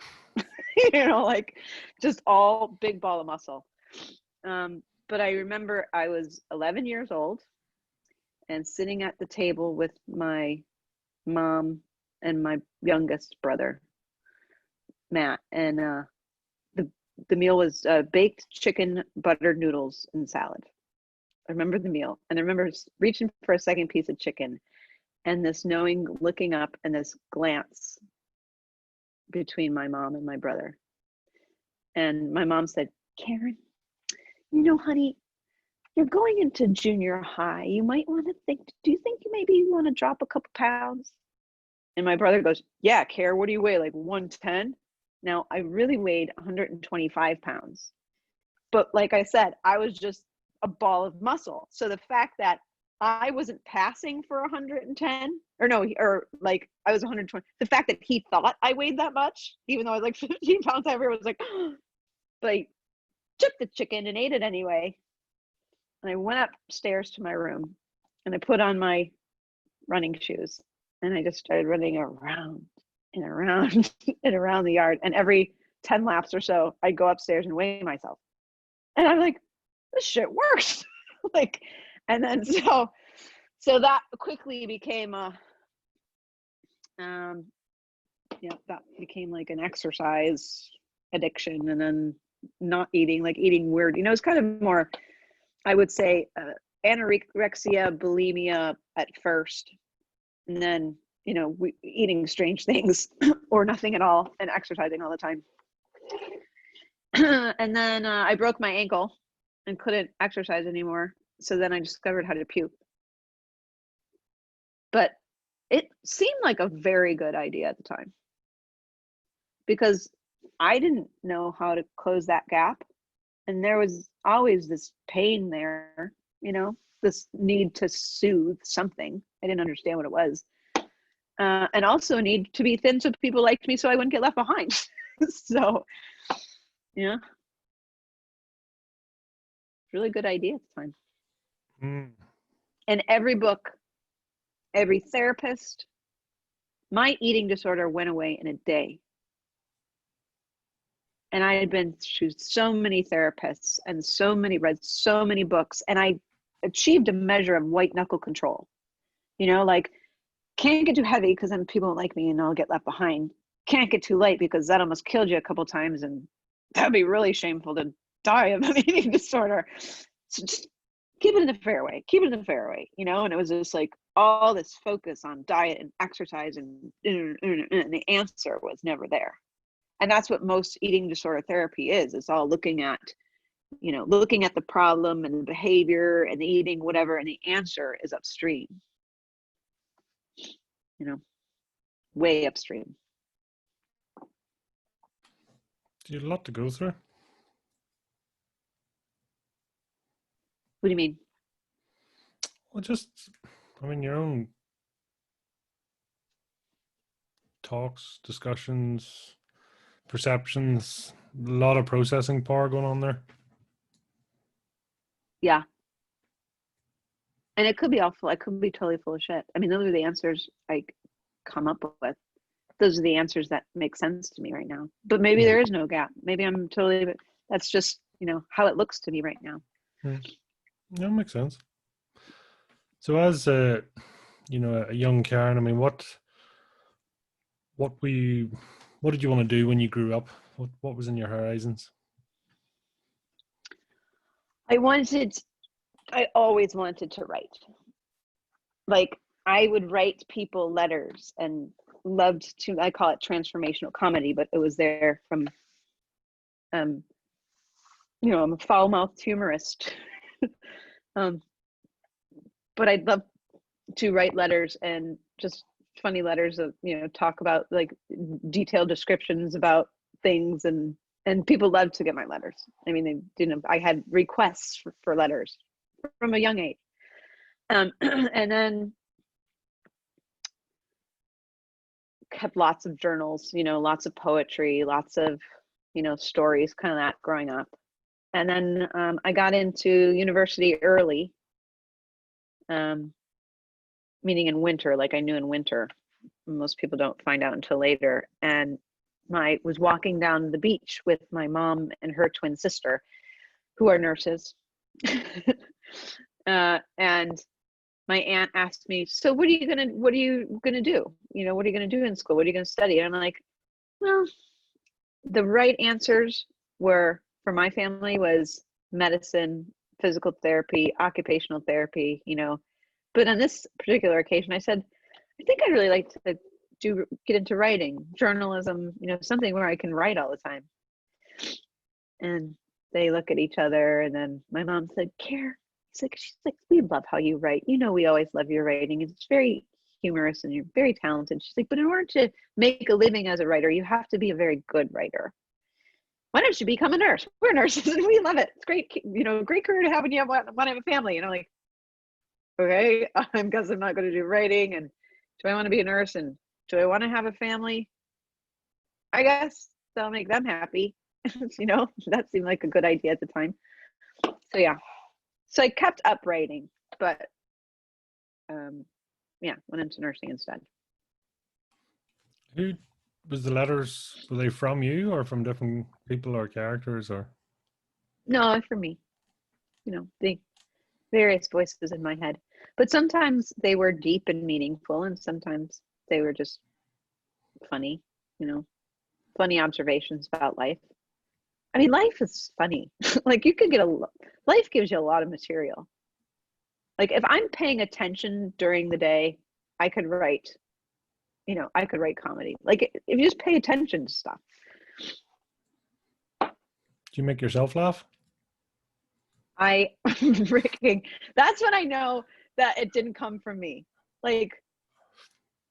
like just all big ball of muscle. But I remember I was 11 years old and sitting at the table with my mom and my youngest brother, Matt, and the meal was baked chicken, buttered noodles, and salad. I remember the meal, and I remember reaching for a second piece of chicken, and this knowing looking up and this glance between my mom and my brother. And my mom said, Karen, honey, you're going into junior high. You might want to do you think you maybe want to drop a couple pounds? And my brother goes, yeah, Karen, what do you weigh? Like 110? Now, I really weighed 125 pounds. But like I said, I was just a ball of muscle. So the fact that I wasn't passing for 110, or like I was 120. The fact that he thought I weighed that much, even though I was like 15 pounds heavier, was like, but I took the chicken and ate it anyway. And I went upstairs to my room, And I put on my running shoes and I just started running around and around and around the yard. And every 10 laps or so, I'd go upstairs and weigh myself. And I'm like, this shit works. Like, and then so that quickly became that became like an exercise addiction. And then not eating, like eating weird, it's kind of more, I would say, anorexia, bulimia at first, and then eating strange things or nothing at all, and exercising all the time. And then I broke my ankle and couldn't exercise anymore. So then I discovered how to puke. But it seemed like a very good idea at the time, because I didn't know how to close that gap. And there was always this pain there, this need to soothe something. I didn't understand what it was. And also a need to be thin so people liked me so I wouldn't get left behind. So, yeah. Really good idea at the time. And every book, every therapist, my eating disorder went away in a day. And I had been through so many therapists and read so many books, and I achieved a measure of white knuckle control. Like, can't get too heavy because then people won't like me and I'll get left behind. Can't get too light because that almost killed you a couple times, and that'd be really shameful to die of an eating disorder. So just keep it in the fairway, and it was just like all this focus on diet and exercise, and the answer was never there. And that's what most eating disorder therapy is. It's all looking at the problem and the behavior and the eating, whatever, and the answer is upstream, way upstream. You had a lot to go through. What do you mean? Well, your own talks, discussions, perceptions, a lot of processing power going on there. Yeah. And it could be awful. I could be totally full of shit. I mean, those are the answers I come up with. Those are the answers that make sense to me right now. But maybe there is no gap. Maybe I'm totally, that's just, how it looks to me right now. Yeah, makes sense. So as a young Karen, I mean, what did you want to do when you grew up? What was in your horizons? I always wanted to write. Like, I would write people letters and loved to, I call it transformational comedy, but it was there from, I'm a foul-mouthed humorist. But I'd love to write letters, and just funny letters of, talk about like detailed descriptions about things, and people loved to get my letters. I mean, I had requests for letters from a young age. And then kept lots of journals, lots of poetry, lots of, stories, kind of that growing up. And then I got into university early, meaning in winter, like I knew in winter. Most people don't find out until later. And I was walking down the beach with my mom and her twin sister, who are nurses. And my aunt asked me, so what are you gonna do? What are you gonna do in school? What are you gonna study? And I'm like, well, the right answers were, for my family, was medicine, physical therapy, occupational therapy, But on this particular occasion, I said, I think I'd really like to get into writing, journalism, something where I can write all the time. And they look at each other, and then my mom said, Care, she's like, we love how you write. We always love your writing. It's very humorous and you're very talented. She's like, but in order to make a living as a writer, you have to be a very good writer. Why don't you become a nurse? We're nurses and we love it. It's great, great career to have when you want to have a family. And I'm like, okay, I guess I'm not going to do writing. And do I want to be a nurse? And do I want to have a family? I guess that'll make them happy. That seemed like a good idea at the time. So yeah. So I kept up writing, but went into nursing instead. Who was the letters? Were they from you or from different people or characters or? No, for me, the various voices in my head. But sometimes they were deep and meaningful, and sometimes they were just funny, funny observations about life. I mean, life is funny. Like life gives you a lot of material. Like if I'm paying attention during the day, I could write comedy. Like if you just pay attention to stuff. Do you make yourself laugh? That's when I know that it didn't come from me. Like,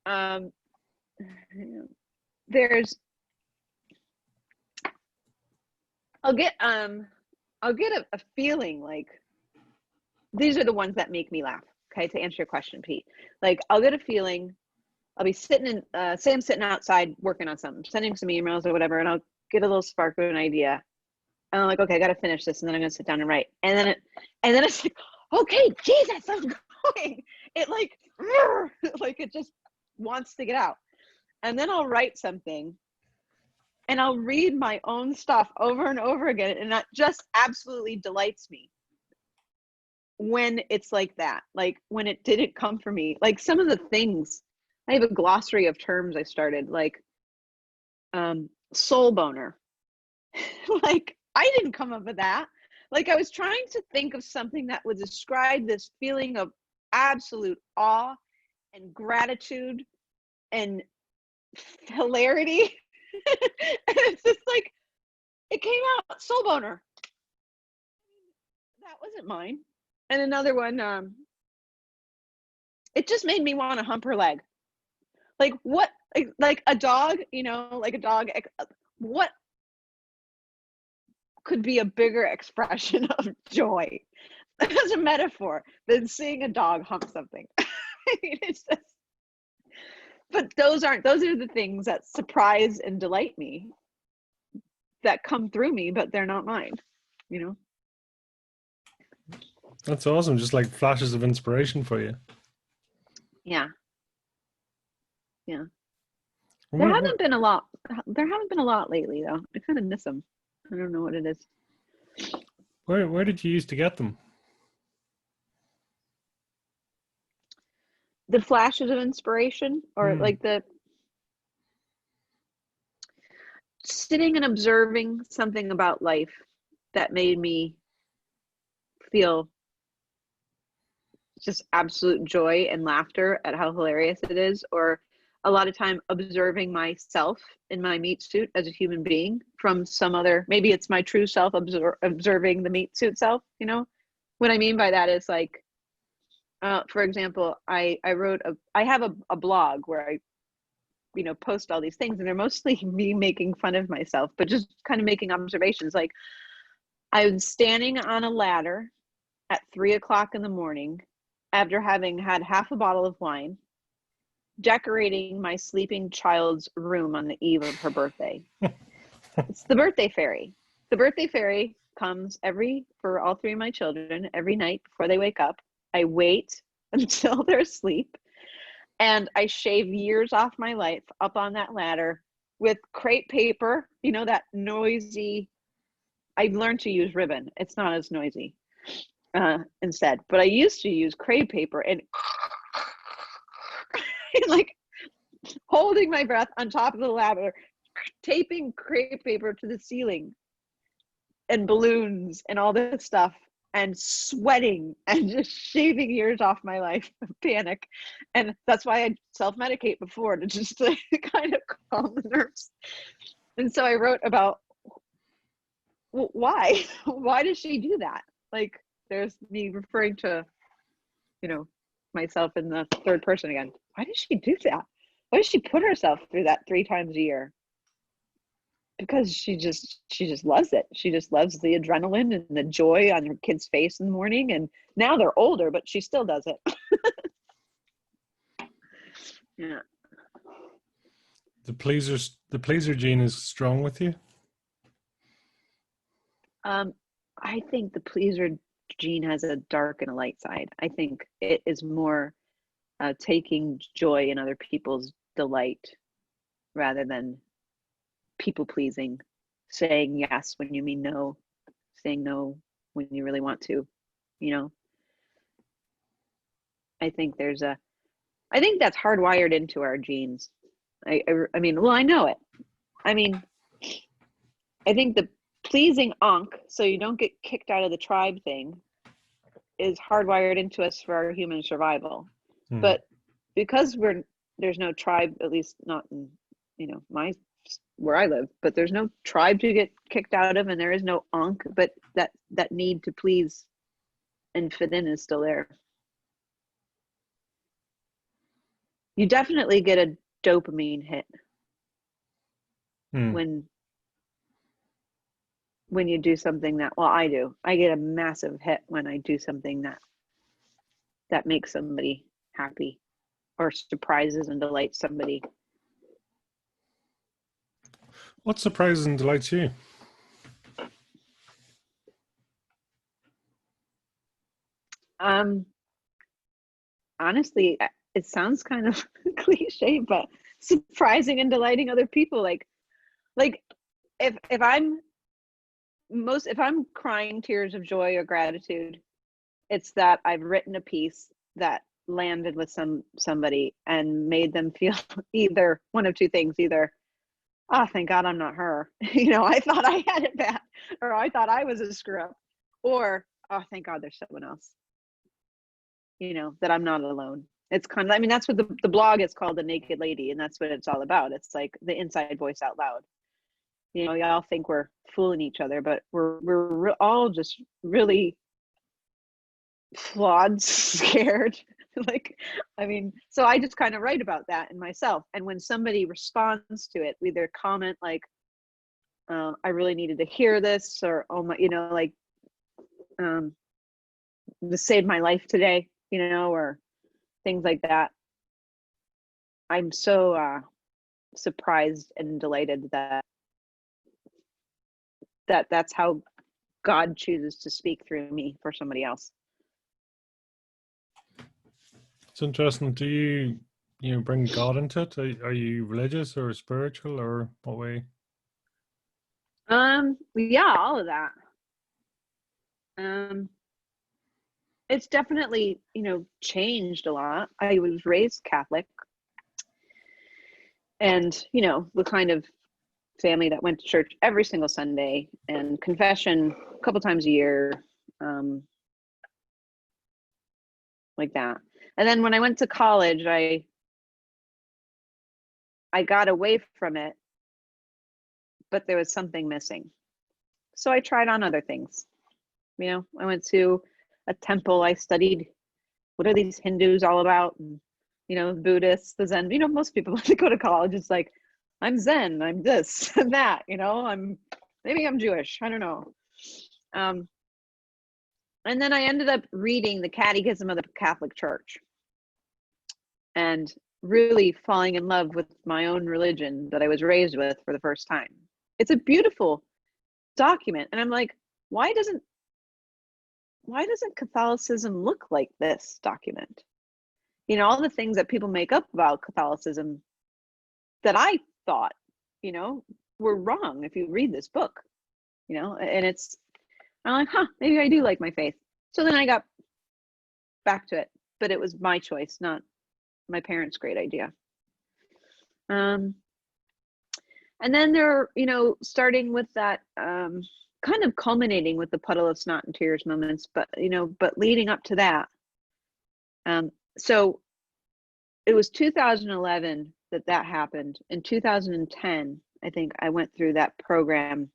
I'll get a feeling like these are the ones that make me laugh. Okay, to answer your question, Pete. Like I'll get a feeling, I'll be sitting say I'm sitting outside working on something, sending some emails or whatever, and I'll get a little spark of an idea. And I'm like, okay, I got to finish this, and then I'm going to sit down and write. And then it's like, okay, Jesus, I'm going. It like it just wants to get out. And then I'll write something, and I'll read my own stuff over and over again, and that just absolutely delights me. When it's like that, like when it didn't come from me, like some of the things, I have a glossary of terms I started, like soul boner. Like I didn't come up with that. Like I was trying to think of something that would describe this feeling of absolute awe and gratitude and hilarity. And it's just like, it came out, soul boner. That wasn't mine. And another one, it just made me want to hump her leg. Like what, like a dog, like a dog, what could be a bigger expression of joy as a metaphor than seeing a dog hump something? I mean, it's just, but those are the things that surprise and delight me, that come through me, but they're not mine, That's awesome. Just like flashes of inspiration for you. Yeah. There haven't been a lot lately though. I kind of miss them. I don't know what it is. Where did you used to get them? The flashes of inspiration, or like the sitting and observing something about life that made me feel just absolute joy and laughter at how hilarious it is, or a lot of time observing myself in my meat suit as a human being from some other, maybe it's my true self observing the meat suit self. What I mean by that is like, for example, I have a blog where I post all these things, and they're mostly me making fun of myself, but just kind of making observations. Like I was standing on a ladder at 3:00 in the morning after having had half a bottle of wine, decorating my sleeping child's room on the eve of her birthday. It's the birthday fairy. The birthday fairy comes for all three of my children every night before they wake up. I wait until they're asleep, and I shave years off my life up on that ladder with crepe paper, that noisy. I've learned to use ribbon. It's not as noisy instead, but I used to use crepe paper and like holding my breath on top of the ladder, taping crepe paper to the ceiling and balloons and all this stuff, and sweating and just shaving years off my life. Panic. And that's why I self-medicate before, to just to kind of calm the nerves. And so I wrote about, well, why does she do that? Like there's me referring to myself in the third person again. Why does she do that? Why does she put herself through that 3 times a year? Because she just loves it. She just loves the adrenaline and the joy on her kid's face in the morning. And now they're older, but she still does it. Yeah. The pleaser gene is strong with you? I think the pleaser gene has a dark and a light side. I think it is more taking joy in other people's delight rather than people pleasing, saying yes when you mean no, saying no when you really want to, you know. I think that's hardwired into our genes. I mean, well, I know it. I mean, I think the pleasing onk, so you don't get kicked out of the tribe thing, is hardwired into us for our human survival. But because there's no tribe, at least not in, you know, where I live, but there's no tribe to get kicked out of, and there is no onk, but that need to please and fit in is still there. You definitely get a dopamine hit when you do something that, well, I do. I get a massive hit when I do something that makes somebody happy or surprises and delights somebody. What surprises and delights you? Honestly, it sounds kind of cliche, but surprising and delighting other people. Like if I'm crying tears of joy or gratitude, it's that I've written a piece that landed with somebody and made them feel either one of two things: either, oh, thank God I'm not her, you know, I thought I had it bad, or I thought I was a screw up, or, oh, thank God there's someone else, you know, that I'm not alone. It's kind of, I mean, that's what the blog is called, The Naked Lady, and that's what it's all about. It's like the inside voice out loud. You know, y'all think we're fooling each other, but we're all just really flawed, scared. Like, I mean, so I just kind of write about that in myself. And when somebody responds to it, either comment like, I really needed to hear this, or, oh my, you know, like, this saved my life today, you know, or things like that. I'm so surprised and delighted that's how God chooses to speak through me for somebody else. It's interesting. Do you bring God into it? Are you religious or spiritual, or what way? Yeah, all of that. It's definitely, you know, changed a lot. I was raised Catholic, and, you know, the kind of family that went to church every single Sunday and confession a couple times a year, like that. And then when I went to college, I got away from it, but there was something missing. So I tried on other things. You know, I went to a temple. I studied, what are these Hindus all about? And, you know, Buddhists, the Zen, you know, most people when they go to college, it's like, I'm Zen, I'm this and that, you know, maybe I'm Jewish, I don't know. And then I ended up reading the Catechism of the Catholic Church and really falling in love with my own religion that I was raised with for the first time. It's a beautiful document. And I'm like, why doesn't Catholicism look like this document? You know, all the things that people make up about Catholicism that I thought, you know, were wrong if you read this book, you know, and I'm like, maybe I do like my faith. So then I got back to it, but it was my choice, not my parents' great idea. And then there, you know, starting with that, kind of culminating with the puddle of snot and tears moments, but, you know, but leading up to that. So it was 2011 that happened. In 2010, I think I went through that program,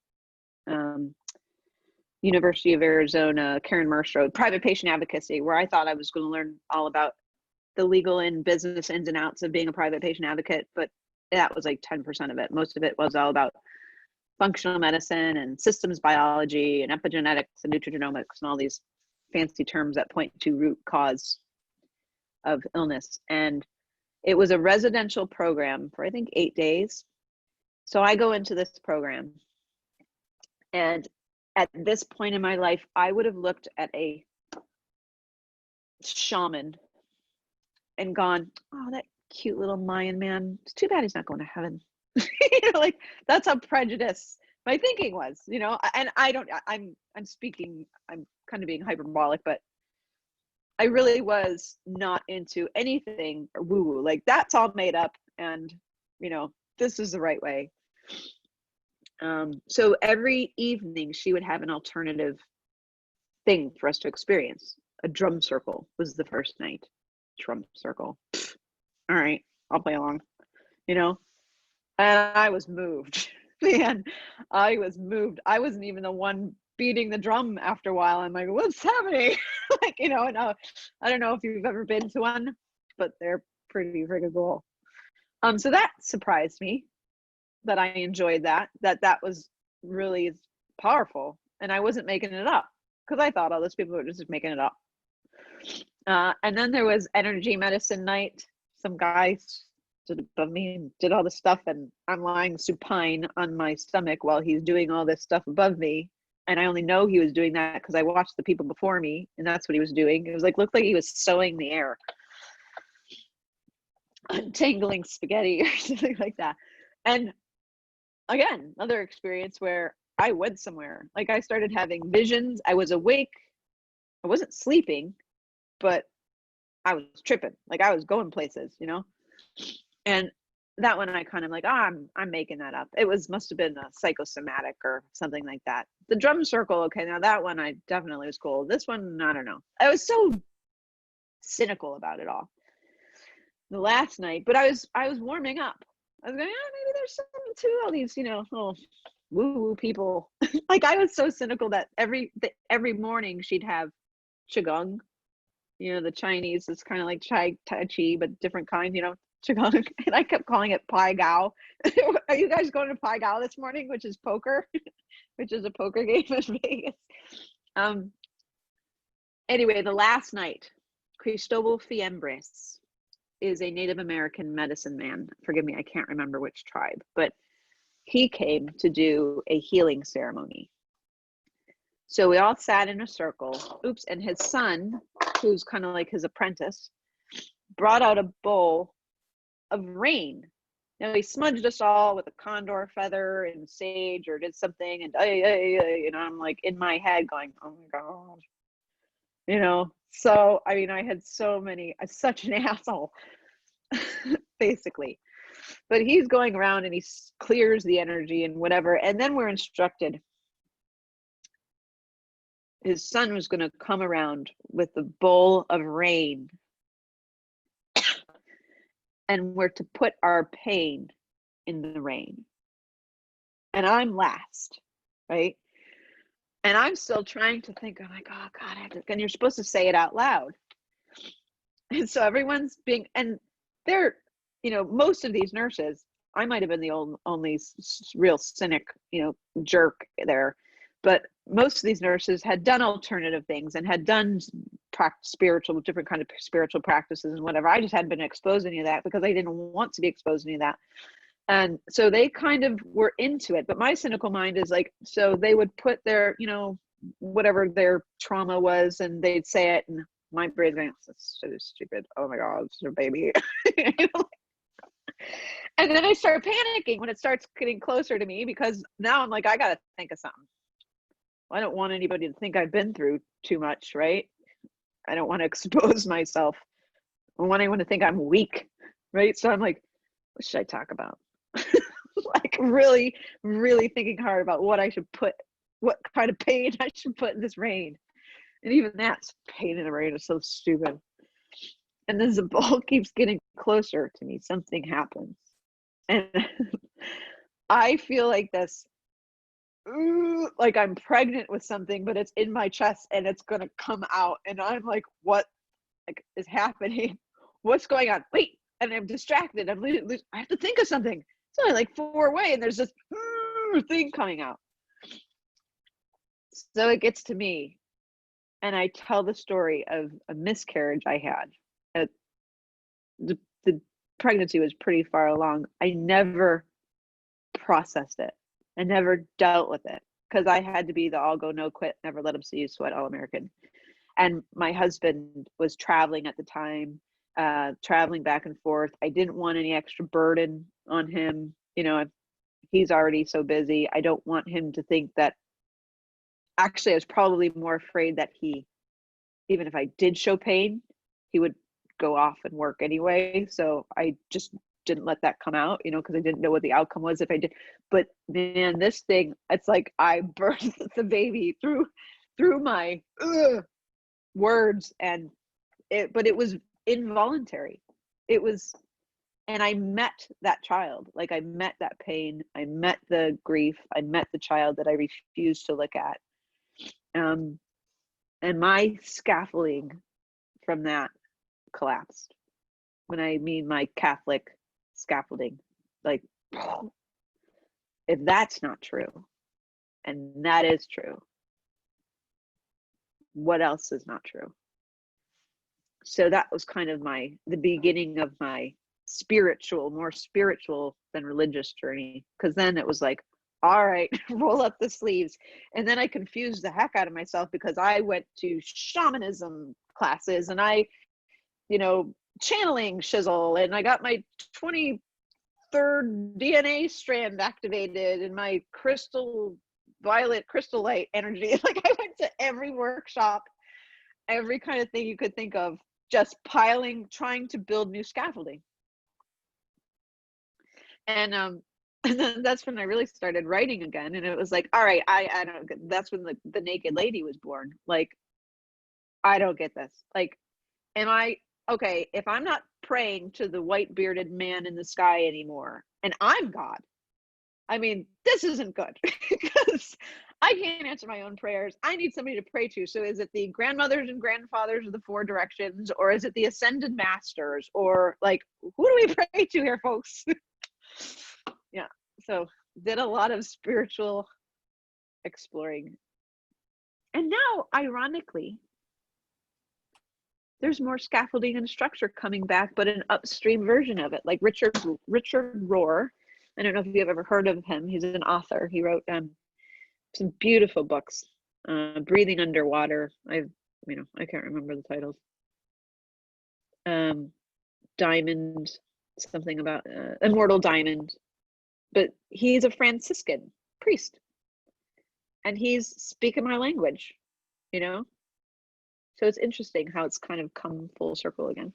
University of Arizona, Karen Merce Road, private patient advocacy, where I thought I was going to learn all about the legal and business ins and outs of being a private patient advocate, but that was like 10% of it. Most of it was all about functional medicine and systems biology and epigenetics and nutrigenomics and all these fancy terms that point to root cause of illness. And it was a residential program for, I think, 8 days. So I go into this program, and at this point in my life, I would have looked at a shaman and gone, oh, that cute little Mayan man. It's too bad he's not going to heaven. You know, like that's how prejudiced my thinking was, you know. And I'm speaking, I'm kind of being hyperbolic, but I really was not into anything woo woo. Like that's all made up, and you know, this is the right way. So every evening she would have an alternative thing for us to experience. A drum circle was the first night. Drum circle. All right, I'll play along, you know? And I was moved. Man, I was moved. I wasn't even the one beating the drum after a while. I'm like, what's happening? Like, you know, and I don't know if you've ever been to one, but they're pretty freaking cool. So that surprised me, that I enjoyed that was really powerful, and I wasn't making it up, because I thought all those people were just making it up. And then there was energy medicine night. Some guy stood above me and did all this stuff, and I'm lying supine on my stomach while he's doing all this stuff above me. And I only know he was doing that because I watched the people before me, and that's what he was doing. It was like, looked like he was sewing the air, untangling spaghetti or something like that. And again, another experience where I went somewhere. Like I started having visions. I was awake. I wasn't sleeping, but I was tripping. Like I was going places, you know? And that one I kind of like, I'm making that up. It must have been a psychosomatic or something like that. The drum circle, okay, now that one I definitely was cool. This one, I don't know. I was so cynical about it all. The last night, but I was warming up. I was going, maybe there's something to all these, you know, little woo-woo people. Like I was so cynical that every morning she'd have qigong. You know, the Chinese is kind of like tai chi, but different kind, you know, qigong. And I kept calling it pai gao. Are you guys going to pai gao this morning, which is poker, which is a poker game in Vegas? Anyway, the last night, Cristobal Fiembres is a Native American medicine man. Forgive me, I can't remember which tribe, but he came to do a healing ceremony. So we all sat in a circle. Oops, and his son, who's kind of like his apprentice, brought out a bowl of rain. Now he smudged us all with a condor feather and sage or did something, and you know, I'm like in my head going, oh my God. You know, so I mean, I had such an asshole, basically. But he's going around and he clears the energy and whatever. And then we're instructed. His son was going to come around with the bowl of rain. And we're to put our pain in the rain. And I'm last, right? And I'm still trying to think, I'm like, oh God, and you're supposed to say it out loud. And so everyone's being, and they're, you know, most of these nurses, I might have been the only real cynic, you know, jerk there. But most of these nurses had done alternative things and had done different kind of spiritual practices and whatever. I just hadn't been exposed to any of that because I didn't want to be exposed to any of that. And so they kind of were into it. But my cynical mind is like, so they would put their, you know, whatever their trauma was, and they'd say it, and my brain's going, that's so stupid. Oh my God, it's your baby. You know? And then I start panicking when it starts getting closer to me, because now I'm like, I got to think of something. I don't want anybody to think I've been through too much, right? I don't want to expose myself. I want anyone to think I'm weak, right? So I'm like, what should I talk about? Like really, really thinking hard about what I should put, what kind of pain I should put in this rain. And even that's pain in the rain is so stupid. And then the ball keeps getting closer to me. Something happens. And I feel like this, like I'm pregnant with something, but it's in my chest and it's going to come out. And I'm like, what is happening? What's going on? Wait. And I'm distracted. I have to think of something. It's only like 4 away, and there's this thing coming out. So it gets to me, and I tell the story of a miscarriage I had. The pregnancy was pretty far along. I never processed it. I never dealt with it because I had to be the all go no quit, never let them see you sweat, all American. And my husband was traveling at the time, traveling back and forth. I didn't want any extra burden on him. You know, he's already so busy. I don't want him to think that, actually, I was probably more afraid that even if I did show pain, he would go off and work anyway. So I just didn't let that come out, you know, because I didn't know what the outcome was if I did. But man, this thing, it's like I birthed the baby through my words, but it was involuntary. It was, and I met that child. Like, I met that pain. I met the grief. I met the child that I refused to look at. And my scaffolding from that collapsed. When I mean my Catholic scaffolding, like, if that's not true, and that is true, what else is not true? So that was kind of the beginning of my more spiritual than religious journey. Because then it was like, all right, roll up the sleeves. And then I confused the heck out of myself, because I went to shamanism classes, and I, you know, channeling shizzle, and I got my 23rd DNA strand activated, and my violet crystal light energy. Like, I went to every workshop, every kind of thing you could think of, just trying to build new scaffolding. And then that's when I really started writing again. And it was like, all right, I don't, that's when the naked lady was born. Like, I don't get this. Like, okay, if I'm not praying to the white bearded man in the sky anymore, and I'm God, I mean, this isn't good, because I can't answer my own prayers. I need somebody to pray to. So is it the grandmothers and grandfathers of the four directions, or is it the ascended masters, or like, who do we pray to here, folks? Yeah. So did a lot of spiritual exploring. And now, ironically, there's more scaffolding and structure coming back, but an upstream version of it. Like Richard Rohr. I don't know if you've ever heard of him. He's an author. He wrote some beautiful books. Breathing Underwater. I can't remember the titles. Diamond, something about Immortal Diamond. But he's a Franciscan priest, and he's speaking my language, you know? So it's interesting how it's kind of come full circle again.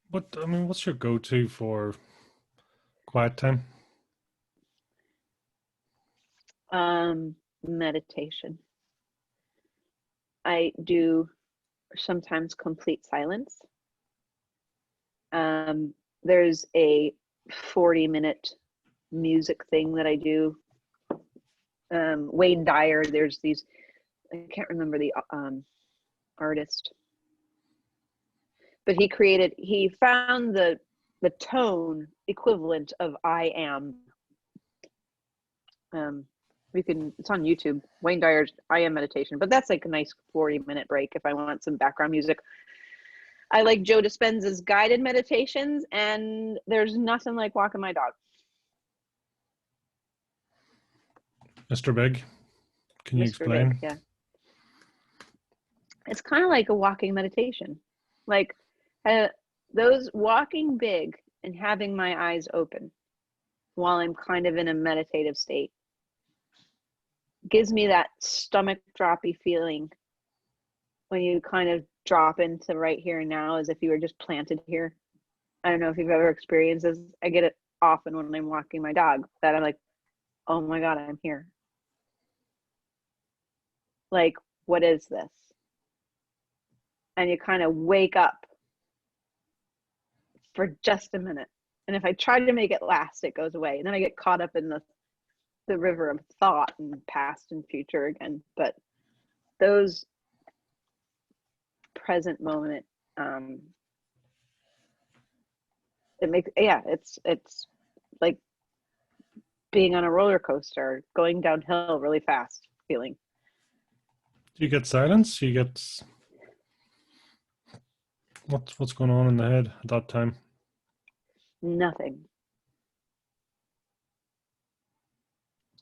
What's your go-to for quiet time? Meditation. I do sometimes complete silence. There's a 40-minute music thing that I do. Wayne Dyer, there's these, I can't remember the artist, but he found the tone equivalent of I am. It's on YouTube, Wayne Dyer's I Am Meditation, but that's like a nice 40-minute break if I want some background music. I like Joe Dispenza's guided meditations, and there's nothing like walking my dog. Mr. Big, can you explain? Big, yeah. It's kind of like a walking meditation. Like those walking big and having my eyes open while I'm kind of in a meditative state gives me that stomach droppy feeling when you kind of drop into right here and now, as if you were just planted here. I don't know if you've ever experienced this. I get it often when I'm walking my dog, that I'm like, oh my God, I'm here. Like, what is this? And you kind of wake up for just a minute. And if I try to make it last, it goes away. And then I get caught up in the river of thought and past and future again. But those present moment, it's like being on a roller coaster, going downhill really fast feeling. Do you get silence? You get what's going on in the head at that time? Nothing.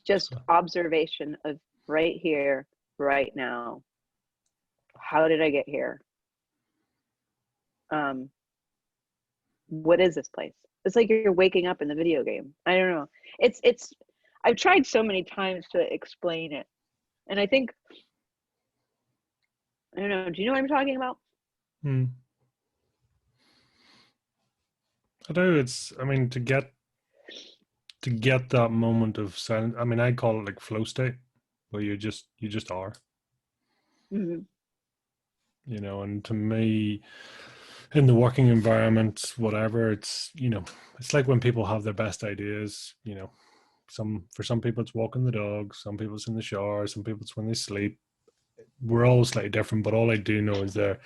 Just observation of right here, right now. how did I get here? What is this place? It's like you're waking up in the video game. I don't know. It's I've tried so many times to explain it. And I think, I don't know, do you know what I'm talking about? Hmm. I do. I mean, to get that moment of silence. I mean, I call it like flow state, where you just are, Mm-hmm. and to me, in the working environment, whatever, it's like when people have their best ideas, for some people it's walking the dog, some people it's in the shower, some people it's when they sleep. We're all slightly different, but all I do know is they're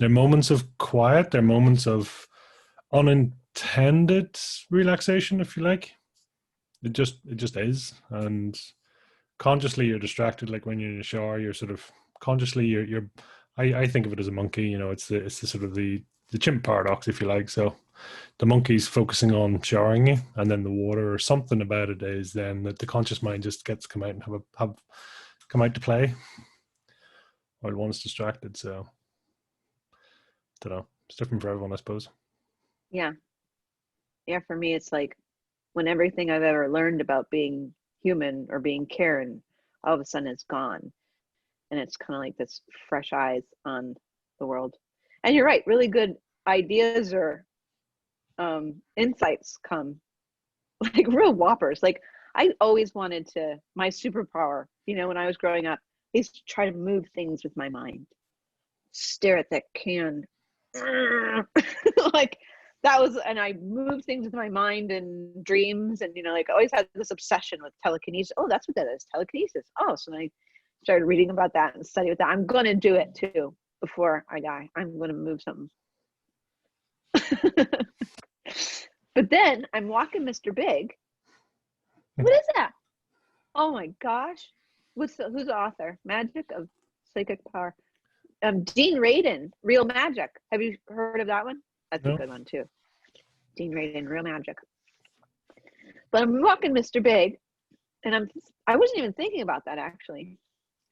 moments of quiet, they're moments of unintended relaxation, if you like. It just is. And consciously you're distracted, like when you're in the shower, you're sort of consciously you're I think of it as a monkey, it's the sort of the chimp paradox, if you like. So the monkey's focusing on showering you, and then the water or something about it is then that the conscious mind just gets come out and have come out to play while one's distracted. So I don't know. It's different for everyone, I suppose. Yeah. Yeah, for me, it's like when everything I've ever learned about being human or being Karen, all of a sudden it's gone. And it's kind of like this fresh eyes on the world. And you're right, really good ideas or insights come, like real whoppers. Like I always wanted to, my superpower, when I was growing up, is to try to move things with my mind, stare at that can. Like that was, and I moved things with my mind and dreams, and like I always had this obsession with telekinesis. Oh, that's what that is, telekinesis. Oh, so then I started reading about that and study with that. I'm gonna do it too before I die. I'm gonna move something. But then I'm walking Mr. Big. What is that? Oh my gosh. Who's the author? Magic of Psychic Power. Dean Radin, Real Magic. Have you heard of that one? That's a No. good one too. Dean Radin, Real Magic. But I'm walking Mr. Big, and I wasn't even thinking about that actually.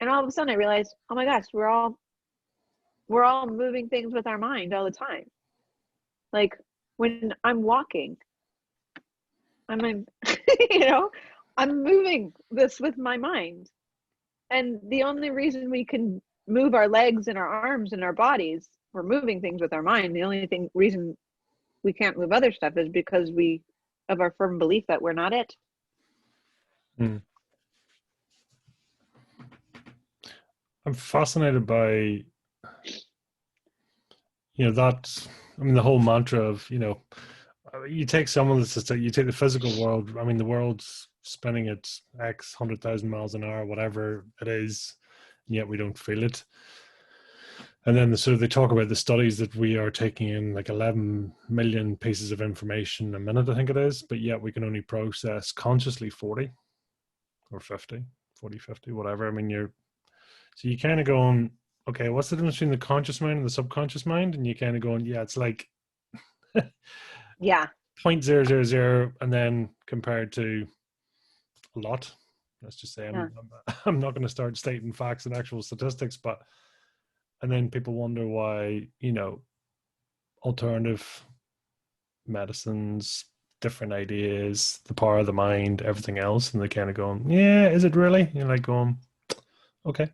And all of a sudden I realized, oh my gosh, we're all moving things with our mind all the time. Like when I'm walking, I'm I'm moving this with my mind. And the only reason we can move our legs and our arms and our bodies, we're moving things with our mind. The only reason we can't move other stuff is because we have our firm belief that we're not it. Mm. I'm fascinated by that. I mean, the whole mantra of you take some of this, you take the physical world. I mean, the world's spinning at X 100,000 miles an hour, whatever it is, and yet we don't feel it. And then they talk about the studies that we are taking in like 11 million pieces of information a minute, I think it is, but yet we can only process consciously 40 or 50, 40, 50, whatever. I mean, so you kind of going, okay, what's the difference between the conscious mind and the subconscious mind? And you kind of going, yeah, it's like Yeah. 0.000, and then compared to a lot. Let's just say I'm not going to start stating facts and actual statistics, and then people wonder why, alternative medicines, different ideas, the power of the mind, everything else, and they're kind of going, yeah, is it really? You're like going, okay.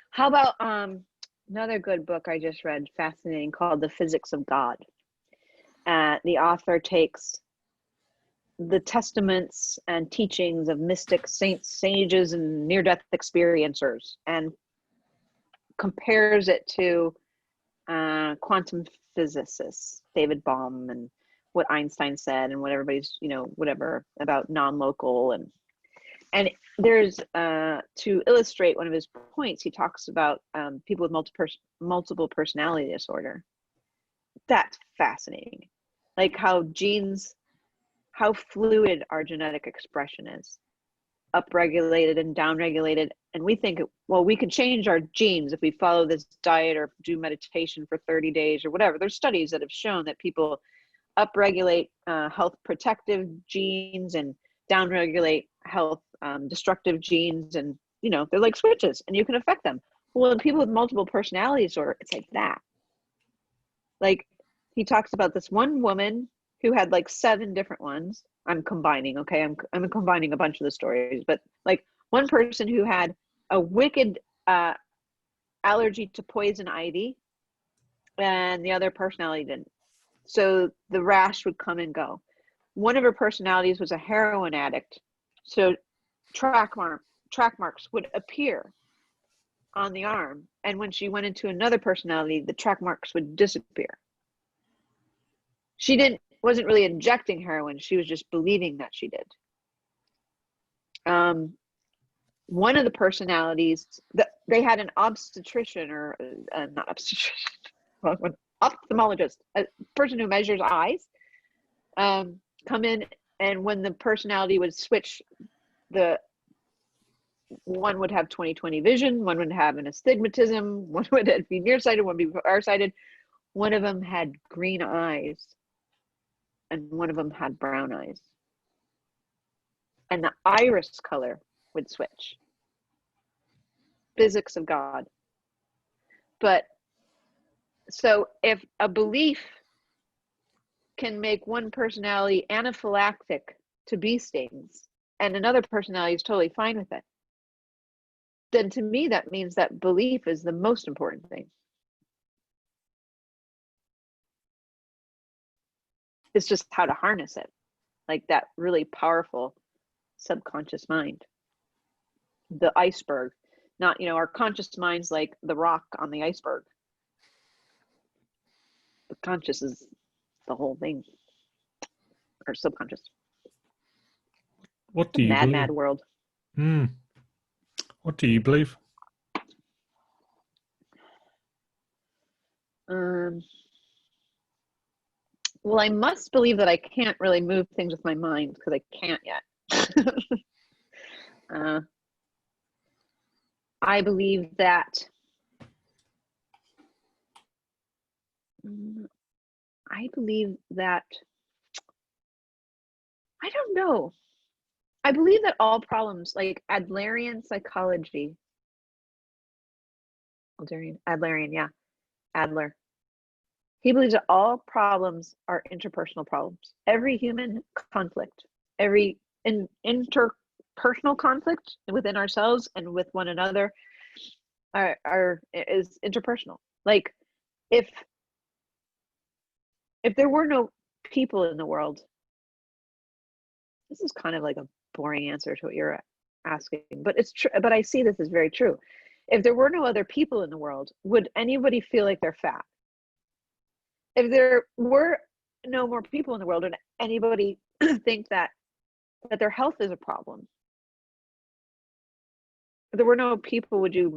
How about another good book I just read, fascinating, called The Physics of God. The author takes the testaments and teachings of mystics, saints, sages, and near-death experiencers, and compares it to quantum physicists, David Bohm, and what Einstein said, and what everybody's, whatever about non-local, and there's to illustrate one of his points, he talks about people with multiple personality disorder. That's fascinating, like how fluid our genetic expression is, upregulated and downregulated. And we think, well, we can change our genes if we follow this diet or do meditation for 30 days or whatever. There's studies that have shown that people upregulate health protective genes and downregulate health destructive genes, and they're like switches and you can affect them. Well, people with multiple personality disorder, it's like that. Like, he talks about this one woman who had like 7 different ones. I'm combining, okay? I'm combining a bunch of the stories, but like one person who had a wicked allergy to poison ivy, and the other personality didn't. So the rash would come and go. One of her personalities was a heroin addict. So track marks would appear on the arm. And when she went into another personality, the track marks would disappear. She wasn't really injecting heroin. She was just believing that she did. One of the personalities, they had an obstetrician, or not obstetrician, ophthalmologist, a person who measures eyes, come in, and when the personality would switch, the one would have 20/20 vision, one would have an astigmatism, one would be nearsighted, one would be farsighted. One of them had green eyes, and one of them had brown eyes. And the iris color would switch. Physics of God. But so if a belief can make one personality anaphylactic to bee stings and another personality is totally fine with it, then to me that means that belief is the most important thing. It's just how to harness it, like that really powerful subconscious mind, the iceberg. Not, our conscious mind's like the rock on the iceberg. The conscious is the whole thing, or subconscious. What do you believe? Mad world. What do you believe? Well, I must believe that I can't really move things with my mind, because I can't yet. I believe that I don't know. I believe that all problems, like Adlerian psychology, Adlerian, yeah, Adler. He believes that all problems are interpersonal problems. Every human conflict, every interpersonal conflict within ourselves and with one another is interpersonal. Like, if there were no people in the world, this is kind of like a boring answer to what you're asking, but it's true. But I see this as very true. If there were no other people in the world, would anybody feel like they're fat? If there were no more people in the world, would anybody think that their health is a problem? If there were no people, would you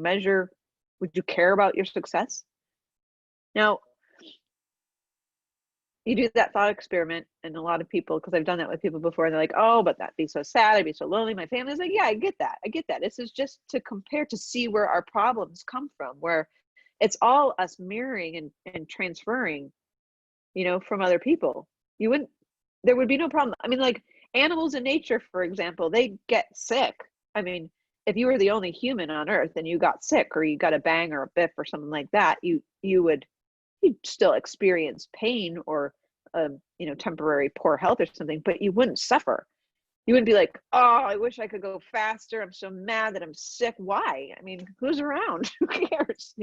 care about your success? Now, you do that thought experiment, and a lot of people, because I've done that with people before, they're like, oh, but that'd be so sad, I'd be so lonely. My family's like, yeah, I get that. This is just to compare, to see where our problems come from, where it's all us mirroring and transferring, from other people. There would be no problem. I mean, like animals in nature, for example, they get sick. I mean, if you were the only human on earth and you got sick, or you got a bang or a biff or something like that, you'd still experience pain or temporary poor health or something, but you wouldn't suffer. You wouldn't be like, oh, I wish I could go faster, I'm so mad that I'm sick. Why? I mean, who's around? Who cares?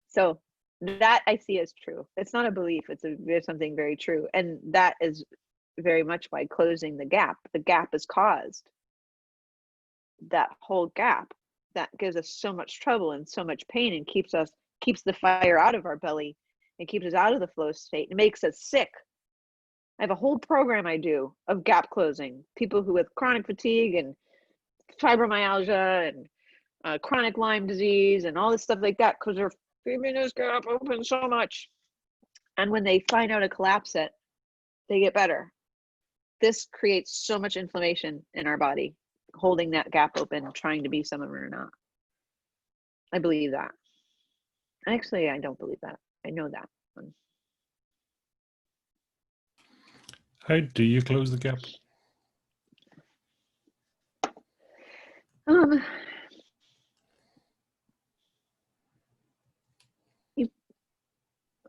So that I see as true. It's not a belief, it's something very true. And that is very much why closing the gap is caused. That whole gap that gives us so much trouble and so much pain, and keeps the fire out of our belly, and keeps us out of the flow state, and makes us sick. I have a whole program I do of gap closing. People who with chronic fatigue and fibromyalgia and chronic Lyme disease and all this stuff like that, because they're keeping this gap open so much. And when they find how to collapse it, they get better. This creates so much inflammation in our body, holding that gap open, trying to be someone we're not. I believe that. Actually, I don't believe that. I know that. How do you close the gap?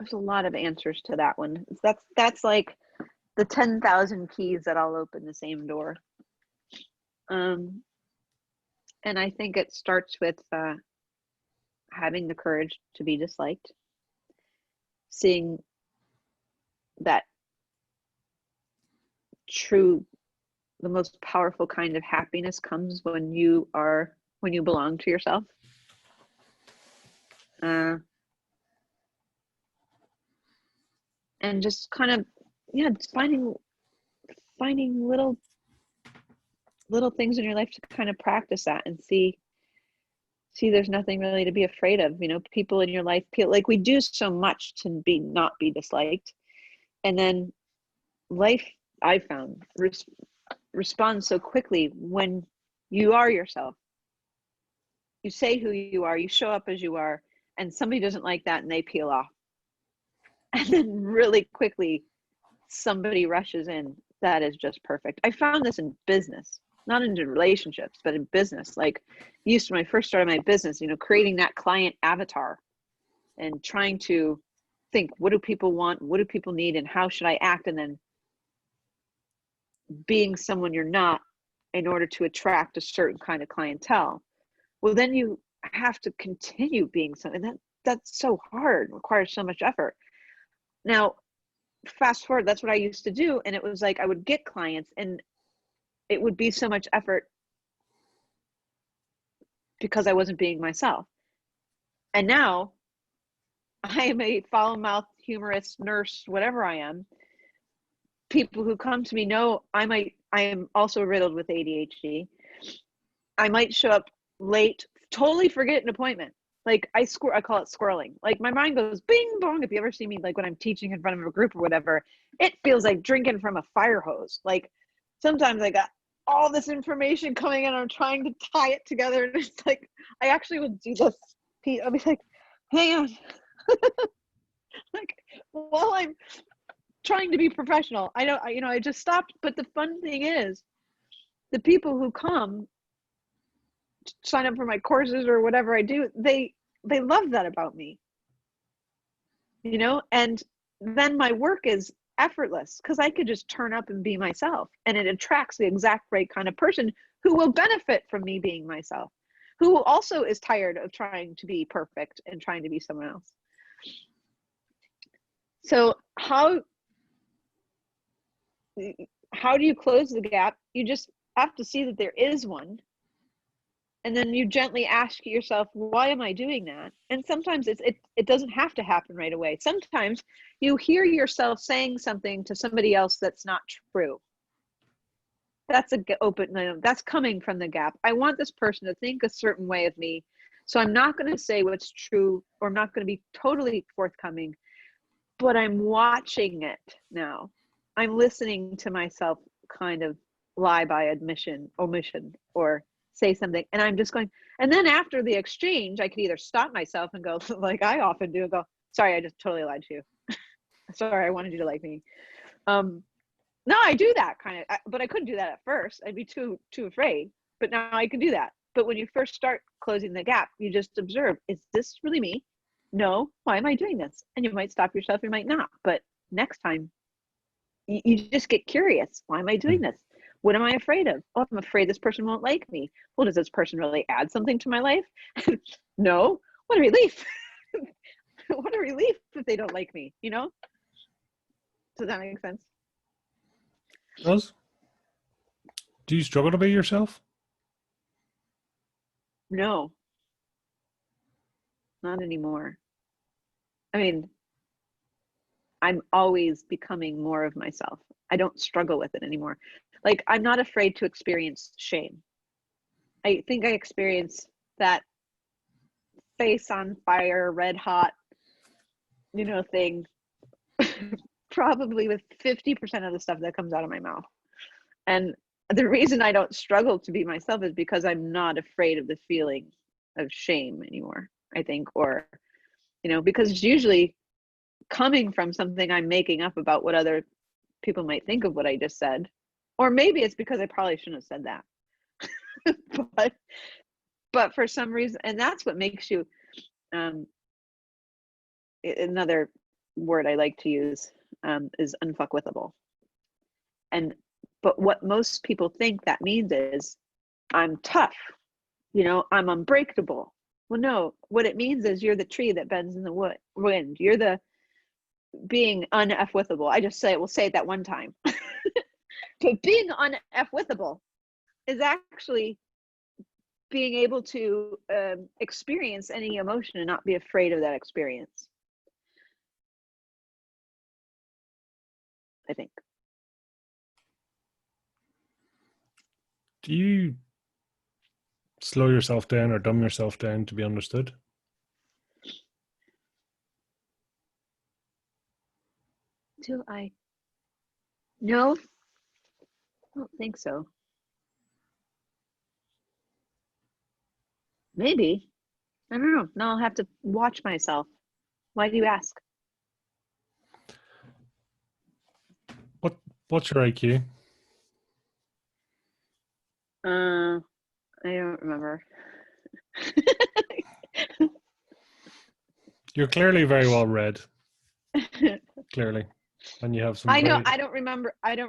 there's a lot of answers to that one. That's like the 10,000 keys that all open the same door. And I think it starts with having the courage to be disliked, seeing that the most powerful kind of happiness comes when you belong to yourself. And just kind of, just finding little things in your life to kind of practice that and see there's nothing really to be afraid of. People in your life feel like we do so much to not be disliked, and then life, I found, responds so quickly when you are yourself. You say who you are, you show up as you are, and somebody doesn't like that and they peel off. And then really quickly somebody rushes in that is just perfect. I found this in business, not in relationships, but in business. Like, when I first started my business, creating that client avatar and trying to think, what do people want? What do people need? And how should I act? And then being someone you're not in order to attract a certain kind of clientele. Well, then you have to continue being something that's so hard, requires so much effort. Now, fast forward, that's what I used to do. And it was like, I would get clients and it would be so much effort because I wasn't being myself. And now I am a foul-mouthed humorous nurse, whatever I am. People who come to me know I am also riddled with ADHD. I might show up late, totally forget an appointment. Like I call it squirreling. Like my mind goes bing bong. If you ever see me, like when I'm teaching in front of a group or whatever, it feels like drinking from a fire hose. Like sometimes I got all this information coming in, I'm trying to tie it together, and it's like I actually would do this. I'll be like, hang on. Like while I'm trying to be professional, I just stopped. But the fun thing is, the people who come sign up for my courses or whatever I do, they love that about me, and then my work is effortless because I could just turn up and be myself, and it attracts the exact right kind of person who will benefit from me being myself, who also is tired of trying to be perfect and trying to be someone else. So how do you close the gap? You just have to see that there is one. And then you gently ask yourself, why am I doing that? And sometimes it doesn't have to happen right away. Sometimes you hear yourself saying something to somebody else that's not true. That's that's coming from the gap. I want this person to think a certain way of me. So I'm not going to say what's true, or I'm not going to be totally forthcoming, but I'm watching it now. I'm listening to myself kind of lie by omission, or say something, and I'm just going, and then after the exchange I could either stop myself and go, like I often do, and go, sorry, I just totally lied to you. Sorry, I wanted you to like me. No, I do that kind of, but I couldn't do that at first. I'd be too afraid, but now I can do that. But when you first start closing the gap, you just observe, is this really me? No. Why am I doing this? And you might stop yourself, you might not, but next time you just get curious. Why am I doing this? What am I afraid of? Oh, I'm afraid this person won't like me. Well, does this person really add something to my life? No. What a relief. What a relief if they don't like me, Does that make sense? It does. Do you struggle to be yourself? No. Not anymore. I mean, I'm always becoming more of myself. I don't struggle with it anymore. Like, I'm not afraid to experience shame. I think I experience that face on fire, red hot, thing probably with 50% of the stuff that comes out of my mouth. And the reason I don't struggle to be myself is because I'm not afraid of the feeling of shame anymore, I think, or, because it's usually coming from something I'm making up about what other people might think of what I just said. Or maybe it's because I probably shouldn't have said that. but for some reason, and that's what makes you, another word I like to use is unfuckwithable. But what most people think that means is I'm tough, I'm unbreakable. Well, no, what it means is you're the tree that bends in the wind. You're the being un-F-withable. We'll say it that one time. But being un-F-withable is actually being able to experience any emotion and not be afraid of that experience, I think. Do you slow yourself down or dumb yourself down to be understood? Do I? No, I don't think so. Maybe. I don't know. Now I'll have to watch myself. Why do you ask? What's your IQ? I don't remember. You're clearly very well read. Clearly. And you have some I know I don't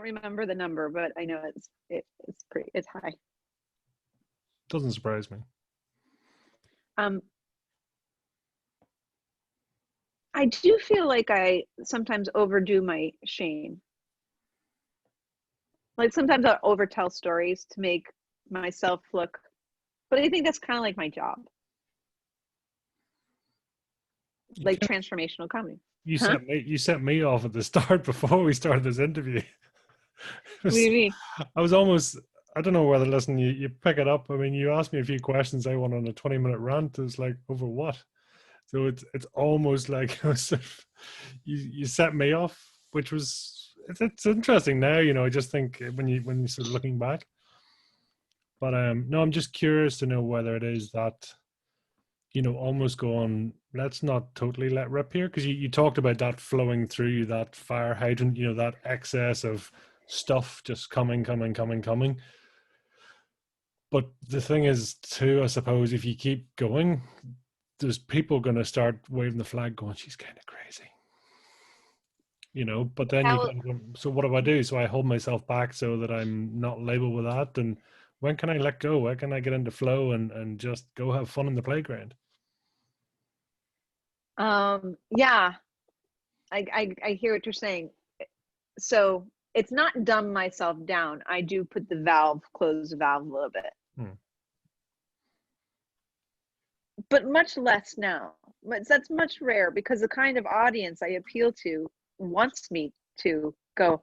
remember the number, but I know it's high. Doesn't surprise me. I do feel like I sometimes overdo my shame. Like sometimes I'll overtell stories to make myself look, but I think that's kind of like my job. Like transformational comedy. You set me off at the start before we started this interview. What do you mean? I was almost, I don't know whether, listen, you pick it up. I mean, you asked me a few questions. I went on a 20-minute rant. It was like, over what? So it's almost like you set me off, which was, it's interesting now, I just think when you sort of looking back. But no, I'm just curious to know whether it is that, almost go on, let's not totally let rip here, because you talked about that flowing through that fire hydrant, that excess of stuff just coming. But the thing is too, I suppose, if you keep going, there's people going to start waving the flag going, she's kind of crazy, but then you kind of go, so what do I do? So I hold myself back so that I'm not labeled with that. And when can I let go? When can I get into flow and just go have fun in the playground? Yeah, I hear what you're saying. So it's not dumb myself down. I do put close the valve a little bit. But much less now. That's much rare because the kind of audience I appeal to wants me to go,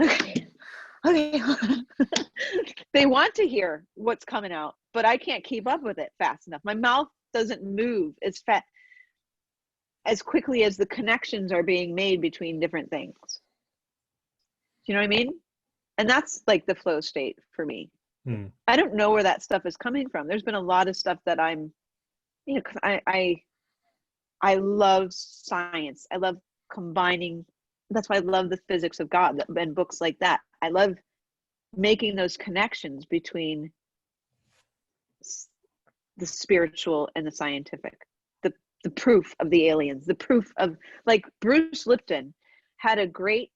okay. They want to hear what's coming out, but I can't keep up with it fast enough. My mouth doesn't move as quickly as the connections are being made between different things. Do you know what I mean? And that's like the flow state for me. I don't know where that stuff is coming from. There's been a lot of stuff that I'm, because I love science. I love combining. That's why I love the physics of God and books like that. I love making those connections between the spiritual and the scientific, the proof of the aliens, the proof of, like, Bruce Lipton had a great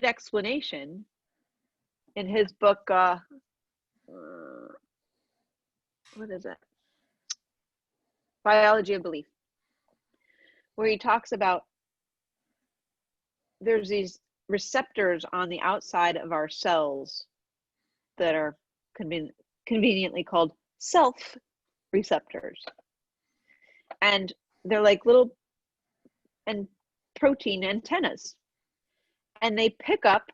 explanation in his book, what is it? Biology of Belief, where he talks about there's these receptors on the outside of our cells that are conveniently called self receptors. And they're like little protein antennas. And they pick up,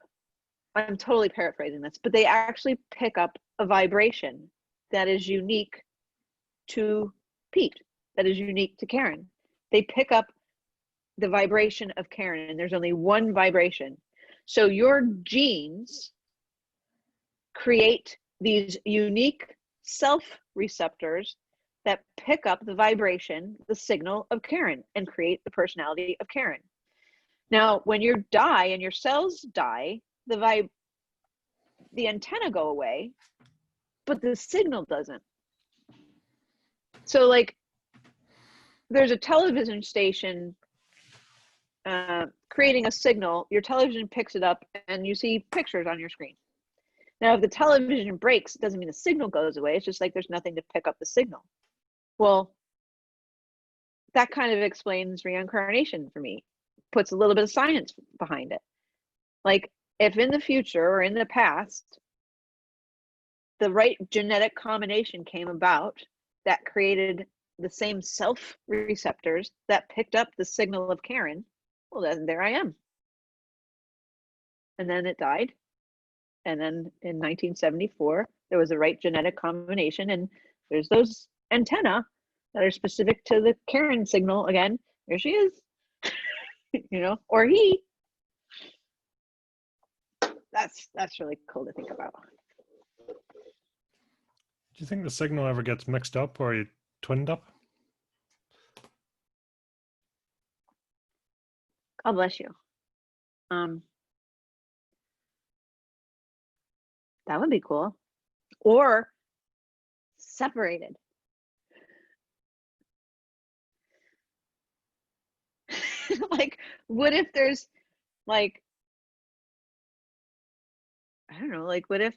I'm totally paraphrasing this, but they actually pick up a vibration that is unique to Pete, that is unique to Karen. They pick up the vibration of Karen, and there's only one vibration. So your genes create these unique self receptors that pick up the vibration, the signal of Karen, and create the personality of Karen. Now, when you die and your cells die, the antenna go away, but the signal doesn't. So, like, there's a television station creating a signal, your television picks it up and you see pictures on your screen. Now, if the television breaks, it doesn't mean the signal goes away. It's just like there's nothing to pick up the signal. Well, that kind of explains reincarnation for me, puts a little bit of science behind it. Like, if in the future or in the past, the right genetic combination came about that created the same self receptors that picked up the signal of Karen, well, then there I am. And then it died. And then in 1974, there was the right genetic combination, and there's those antenna that are specific to the Karen signal. Again, there she is, you know, or he. That's really cool to think about. Do you think the signal ever gets mixed up or you twinned up? God bless you. That would be cool. Or separated. Like, what if there's like, I don't know, like what if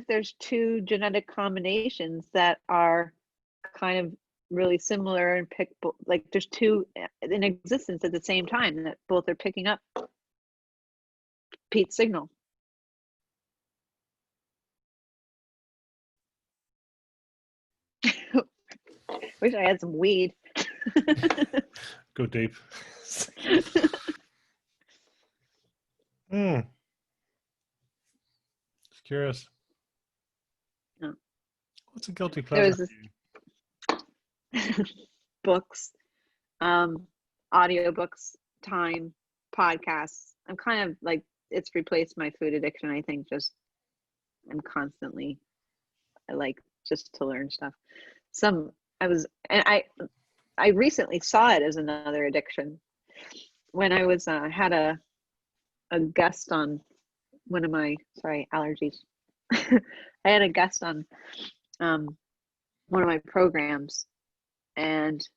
there's two genetic combinations that are kind of really similar and like there's two in existence at the same time that both are picking up Pete's signal. Wish I had some weed. Go deep. Just curious. Yeah. What's a guilty pleasure? Books, audiobooks, time, podcasts. I'm kind of like, it's replaced my food addiction. I think I'm constantly, I like just to learn stuff. I recently saw it as another addiction when I was had a guest on one of my allergies. I had a guest on one of my programs, and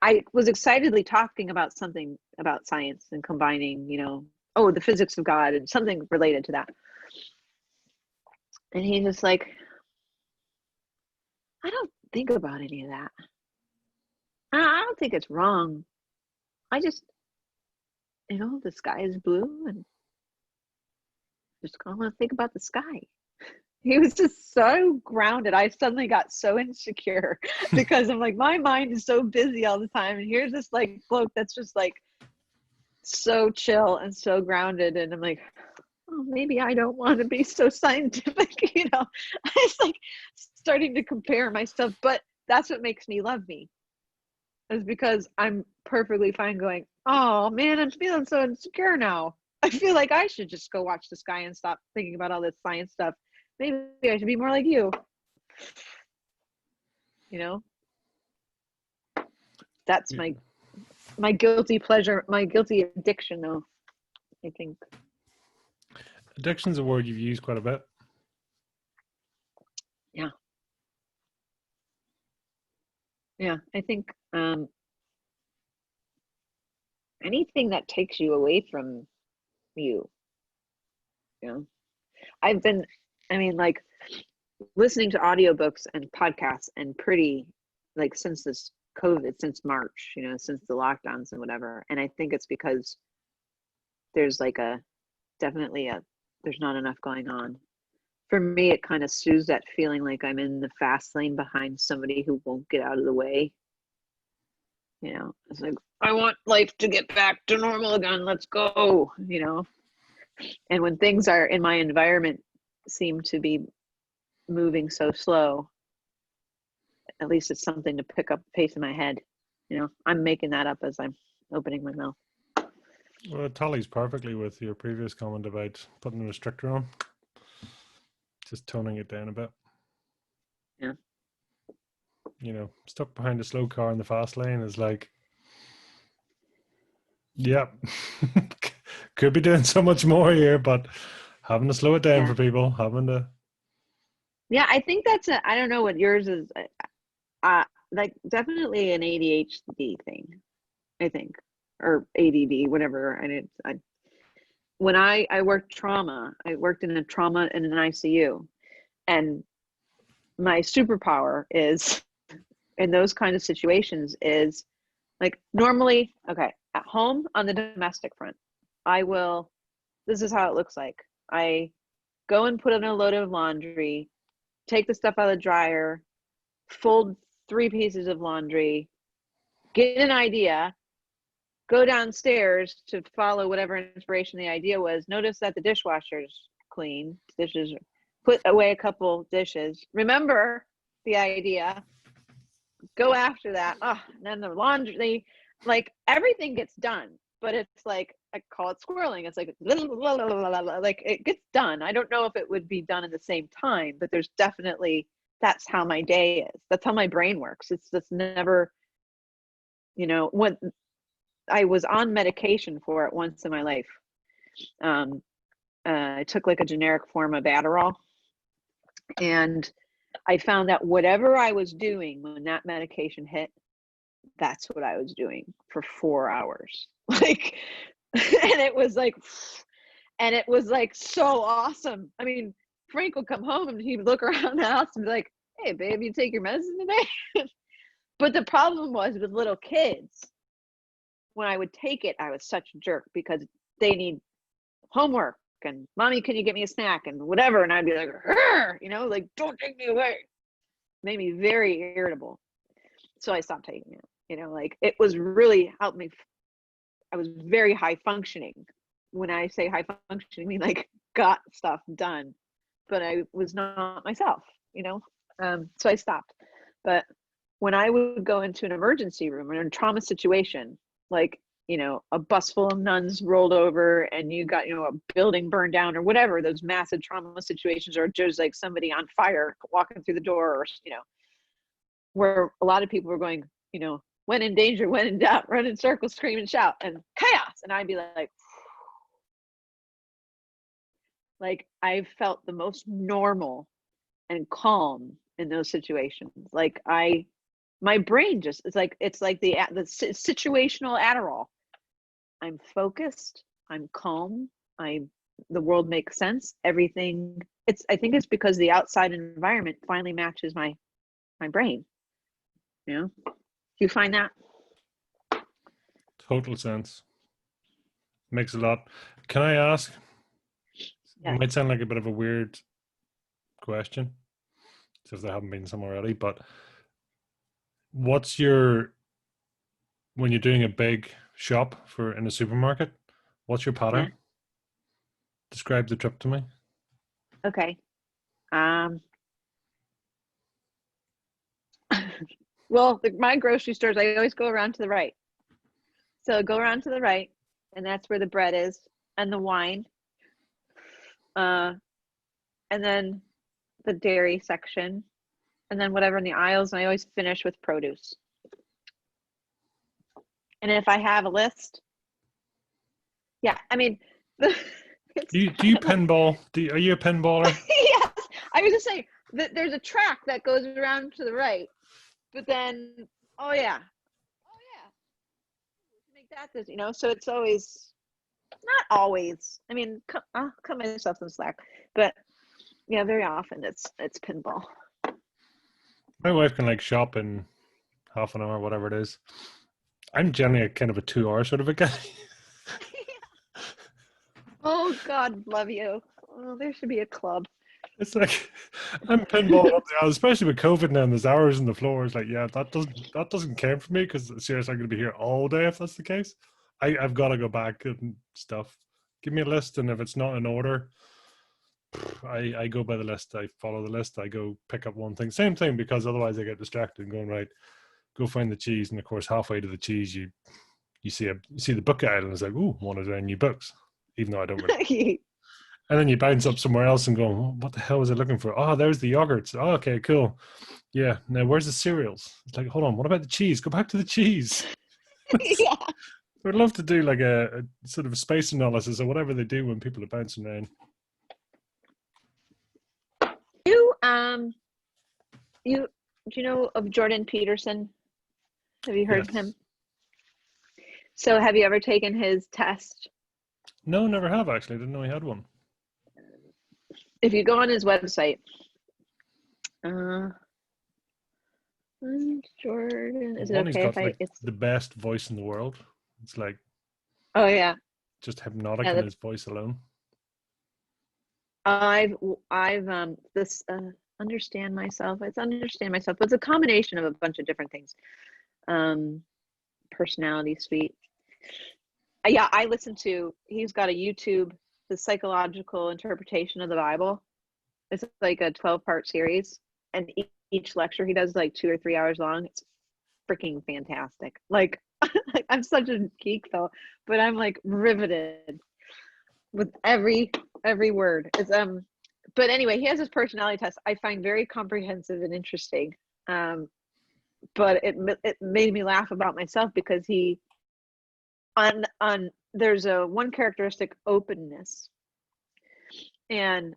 I was excitedly talking about something about science and combining, you know, the physics of God and something related to that. And he's just like, I don't think about any of that. I don't think it's wrong. I just, you know, the sky is blue and just gonna want to think about the sky. He was just so grounded. I suddenly got so insecure because I'm like, my mind is so busy all the time. And here's this like bloke that's just like so chill and so grounded. And I'm like, oh, maybe I don't want to be so scientific, you know. I was like starting to compare myself, but that's what makes me love me, is because I'm perfectly fine going, oh man, I'm feeling so insecure now. I feel like I should just go watch the sky and stop thinking about all this science stuff. Maybe I should be more like you. You know? That's my guilty pleasure, my guilty addiction though, I think. Addiction's a word you've used quite a bit. Yeah. Yeah, I think anything that takes you away from you know. Like listening to audiobooks and podcasts and pretty like since this COVID, since March, you know, since the lockdowns and whatever. And I think it's because there's like there's not enough going on. For me, it kind of soothes that feeling like I'm in the fast lane behind somebody who won't get out of the way. You know, it's like, I want life to get back to normal again. Let's go, you know. And when things are in my environment seem to be moving so slow, at least it's something to pick up the pace in my head. You know, I'm making that up as I'm opening my mouth. Well, it tallies perfectly with your previous comment about putting a restrictor on. Just toning it down a bit. Yeah. You know, stuck behind a slow car in the fast lane is like, yeah, could be doing so much more here, but having to slow it down for people, having to. Yeah, I think I don't know what yours is. like definitely an ADHD thing, I think, or ADD, whatever. And when I worked trauma, I worked in a trauma in an ICU, and my superpower is in those kind of situations is like normally, okay, at home on the domestic front, this is how it looks like. I go and put in a load of laundry, take the stuff out of the dryer, fold 3 pieces of laundry, get an idea, go downstairs to follow whatever inspiration the idea was. Notice that the dishwasher's clean, dishes, put away a couple dishes. Remember the idea, go after that. Oh, and then the laundry, like everything gets done, but it's like, I call it squirreling. It's like, like it gets done. I don't know if it would be done at the same time, but there's definitely, that's how my day is. That's how my brain works. It's just never, when I was on medication for it once in my life. I took like a generic form of Adderall, and I found that whatever I was doing when that medication hit, that's what I was doing for 4 hours. Like, and it was like so awesome. I mean, Frank would come home and he'd look around the house and be like, "Hey, babe, you take your medicine today?" But the problem was with little kids, when I would take it, I was such a jerk because they need homework and mommy, can you get me a snack and whatever. And I'd be like, like, don't take me away. Made me very irritable. So I stopped taking it, like it was really helped me. I was very high functioning. When I say high functioning, I mean like got stuff done, but I was not myself, so I stopped. But when I would go into an emergency room or a trauma situation, like, a bus full of nuns rolled over and you got, a building burned down or whatever, those massive trauma situations, or just like somebody on fire walking through the door, or, where a lot of people were going, when in danger, when in doubt, run in circles, scream and shout, and chaos. And I'd be like I felt the most normal and calm in those situations. Like my brain just, it's like the situational Adderall. I'm focused, I'm calm, the world makes sense. Everything, I think it's because the outside environment finally matches my brain. Do you find that? Total sense. Makes a lot. Can I ask? Yeah. It might sound like a bit of a weird question, if there haven't been some already, but when you're doing a big shop in a supermarket, what's your pattern? Yeah. Describe the trip to me. Okay. Well, my grocery stores, I always go around to the right. So go around to the right, and that's where the bread is and the wine. And then the dairy section, and then whatever in the aisles, and I always finish with produce. And if I have a list, yeah, I mean, do you pinball? Are you a pinballer? Yes, I was just saying that there's a track that goes around to the right, but then, oh yeah, make that, so it's always, not always. I mean, I'll cut myself some slack, but yeah, very often it's pinball. My wife can shop in half an hour, whatever it is. I'm generally kind of a 2-hour sort of a guy. Oh God, love you. Oh, there should be a club. It's like I'm pinballing up the hours, especially with COVID now and there's hours in the floor. It's like, yeah, that doesn't count for me, because seriously, I'm going to be here all day if that's the case. I've got to go back and stuff. Give me a list, and if it's not in order, I go by the list. I follow the list. I go pick up one thing. Same thing, because otherwise I get distracted and going, right, go find the cheese. And of course, halfway to the cheese, you see the book aisle, and it's like, ooh, one of their new books, even though I don't really. And then you bounce up somewhere else and go, what the hell was I looking for? Oh, there's the yogurts. Oh, okay, cool. Yeah, now where's the cereals? It's like, hold on, what about the cheese? Go back to the cheese. Yeah. I'd love to do like a sort of a space analysis or whatever they do when people are bouncing around. You Do you know of Jordan Peterson? Have you heard of Yes. him? So have you ever taken his test? No, never have actually. I didn't know he had one. If you go on his website, Jordan, is it One, he's okay if got I, like it's, the best voice in the world. It's like oh yeah. just hypnotic Yeah, in that's, his voice alone. I've this understand myself. It's understand myself. It's a combination of a bunch of different things. Personality suite. Yeah, I listen to. He's got a YouTube, the psychological interpretation of the Bible. It's like a 12-part series, and each lecture he does is like 2 or 3 hours long. It's freaking fantastic. Like, I'm such a geek though, but I'm like riveted with every word. It's but anyway, he has his personality test. I find very comprehensive and interesting. But it made me laugh about myself because he on there's a one characteristic, openness, and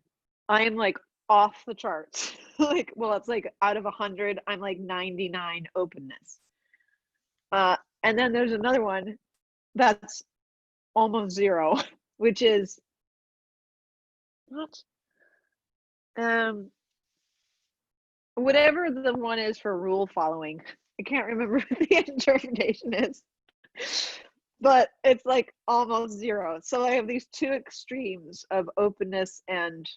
I am like off the charts. Like, well, it's like out of 100, I'm like 99 openness. And then there's another one that's almost 0, which is not whatever the one is for rule following. I can't remember what the interpretation is, but it's like almost 0. So I have these two extremes of openness, and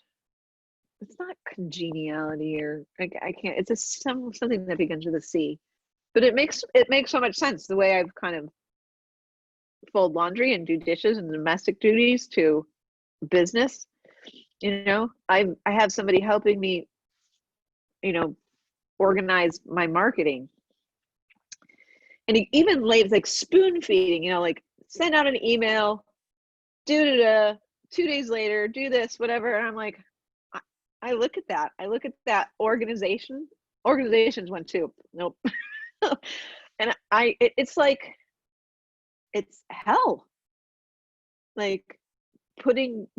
it's not congeniality, or I can't, it's just something that begins with a C, but it makes so much sense the way I've kind of fold laundry and do dishes and domestic duties to business. You know, I have somebody helping me, you know, organize my marketing, and he even lays like spoon feeding, you know, like send out an email, do 2 days later, do this, whatever. And I'm like, I look at that organizations one too. Nope. And it's like, it's hell. Like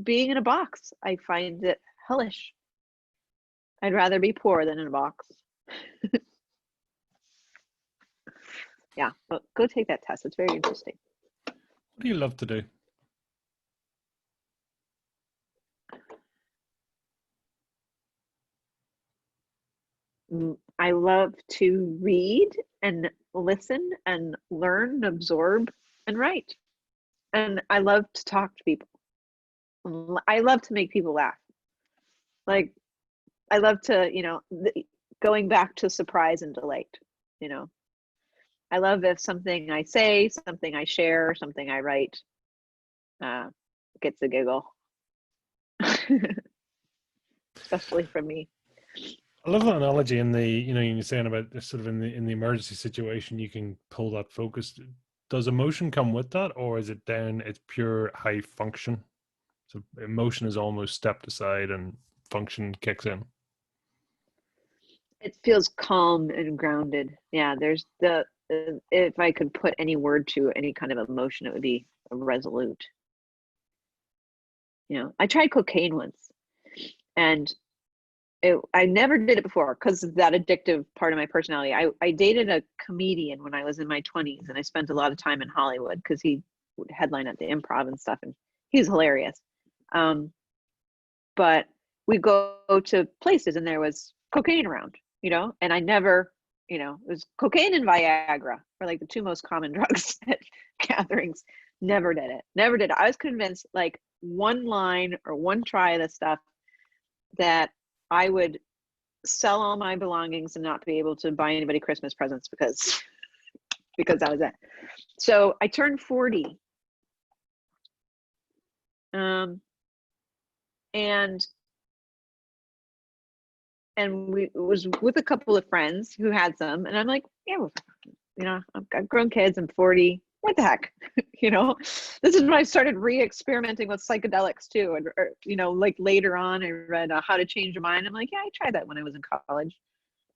being in a box. I find it hellish. I'd rather be poor than in a box. Yeah, but go take that test. It's very interesting. What do you love to do? I love to read and listen and learn and absorb and write. And I love to talk to people. I love to make people laugh. Like, I love to, you know, going back to surprise and delight, you know. I love if something I say, something I share, something I write gets a giggle. Especially from me. I love that analogy in the, you know, you're saying about this sort of in the emergency situation, you can pull that focus. Does emotion come with that, or is it down? It's pure high function. So emotion is almost stepped aside and function kicks in. It feels calm and grounded. Yeah, there's if I could put any word to any kind of emotion, it would be resolute. You know, I tried cocaine once, and I never did it before because of that addictive part of my personality. I dated a comedian when I was in my 20s, and I spent a lot of time in Hollywood because he would headline at the Improv and stuff, and he's hilarious. But we go to places and there was cocaine around, you know, and I never, you know, it was cocaine and Viagra were like the two most common drugs at gatherings. Never did it. I was convinced, like, one line or one try of this stuff, that I would sell all my belongings and not be able to buy anybody Christmas presents because that was it. So I turned 40. And we was with a couple of friends who had some, and I'm like, yeah, well, you know, I've got grown kids, I'm 40, what the heck? You know, this is when I started re-experimenting with psychedelics too. And, or, you know, like later on, I read How to Change Your Mind. I'm like, yeah, I tried that when I was in college.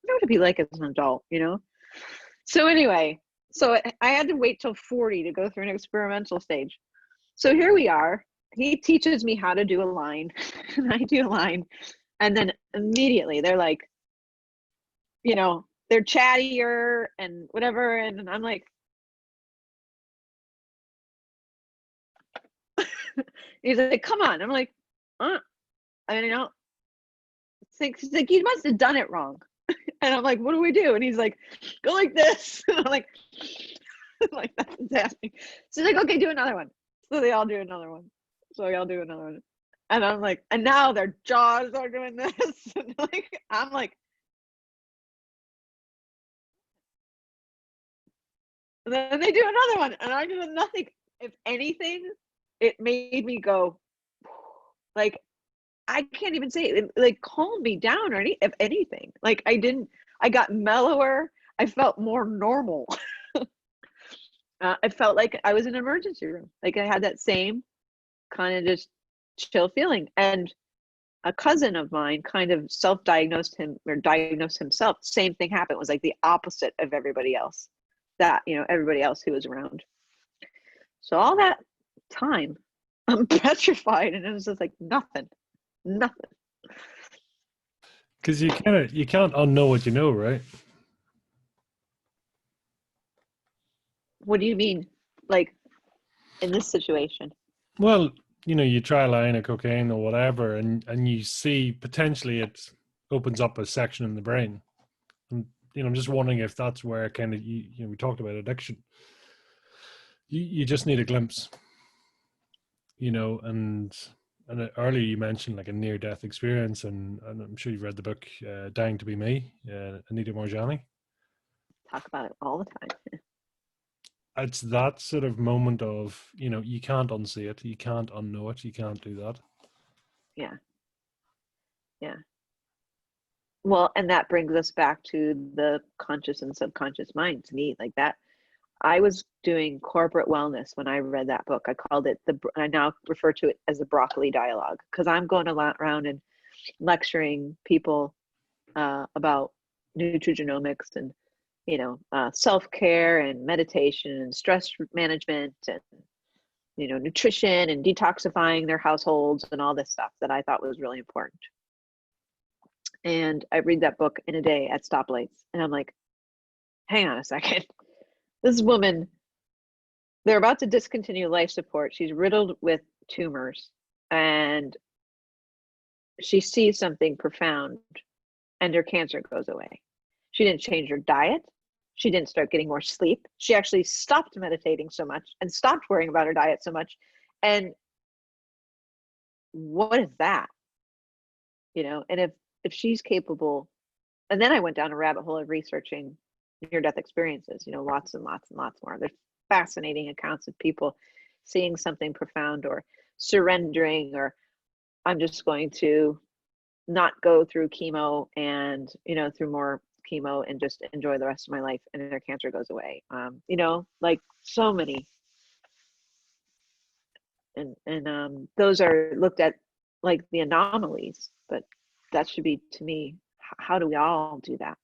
What would it be like as an adult, you know? So anyway, so I had to wait till 40 to go through an experimental stage. So here we are. He teaches me how to do a line, and I do a line. And then immediately they're like, you know, they're chattier and whatever. And I'm like, he's like, come on. I'm like, I don't think, he's like, you must have done it wrong. And I'm like, what do we do? And he's like, go like this. And I'm like, that's fantastic. So he's like, okay, do another one. So they all do another one. So we all do another one. And I'm like, and now their jaws are doing this. And like, I'm like, and then they do another one, and I do nothing. If anything, it made me go, like, I can't even say it, like, calmed me down or if anything. Like, I got mellower. I felt more normal. I felt like I was in an emergency room. Like, I had that same kind of just chill feeling. And a cousin of mine kind of self-diagnosed him or diagnosed himself. Same thing happened. It was like the opposite of everybody else. That, everybody else who was around. So all that time, I'm petrified, and it was just like nothing. Because you can't unknow what you know, right? What do you mean, like in this situation? Well, you try a line of cocaine or whatever, and you see potentially it opens up a section in the brain. And I'm just wondering if that's where kind of we talked about addiction. You just need a glimpse, and earlier you mentioned like a near-death experience, and I'm sure you've read the book Dying to Be Me, Anita Moorjani. Talk about it all the time. It's that sort of moment of, you can't unsee it, you can't unknow it, you can't do that. Yeah. Well, and that brings us back to the conscious and subconscious mind. To me, like that, I was doing corporate wellness when I read that book. I called it I now refer to it as the broccoli dialogue, because I'm going around and lecturing people about nutrigenomics and self-care and meditation and stress management and nutrition and detoxifying their households and all this stuff that I thought was really important. And I read that book in a day at stoplights, and I'm like, hang on a second. This woman, they're about to discontinue life support. She's riddled with tumors, and she sees something profound, and her cancer goes away. She didn't change her diet. She didn't start getting more sleep. She actually stopped meditating so much and stopped worrying about her diet so much. And what is that? And if she's capable, and then I went down a rabbit hole of researching near-death experiences, lots and lots and lots more. There's fascinating accounts of people seeing something profound or surrendering, or I'm just going to not go through chemo and, through more chemo and just enjoy the rest of my life, and their cancer goes away. Like so many. And those are looked at like the anomalies, but that should be, to me, how do we all do that?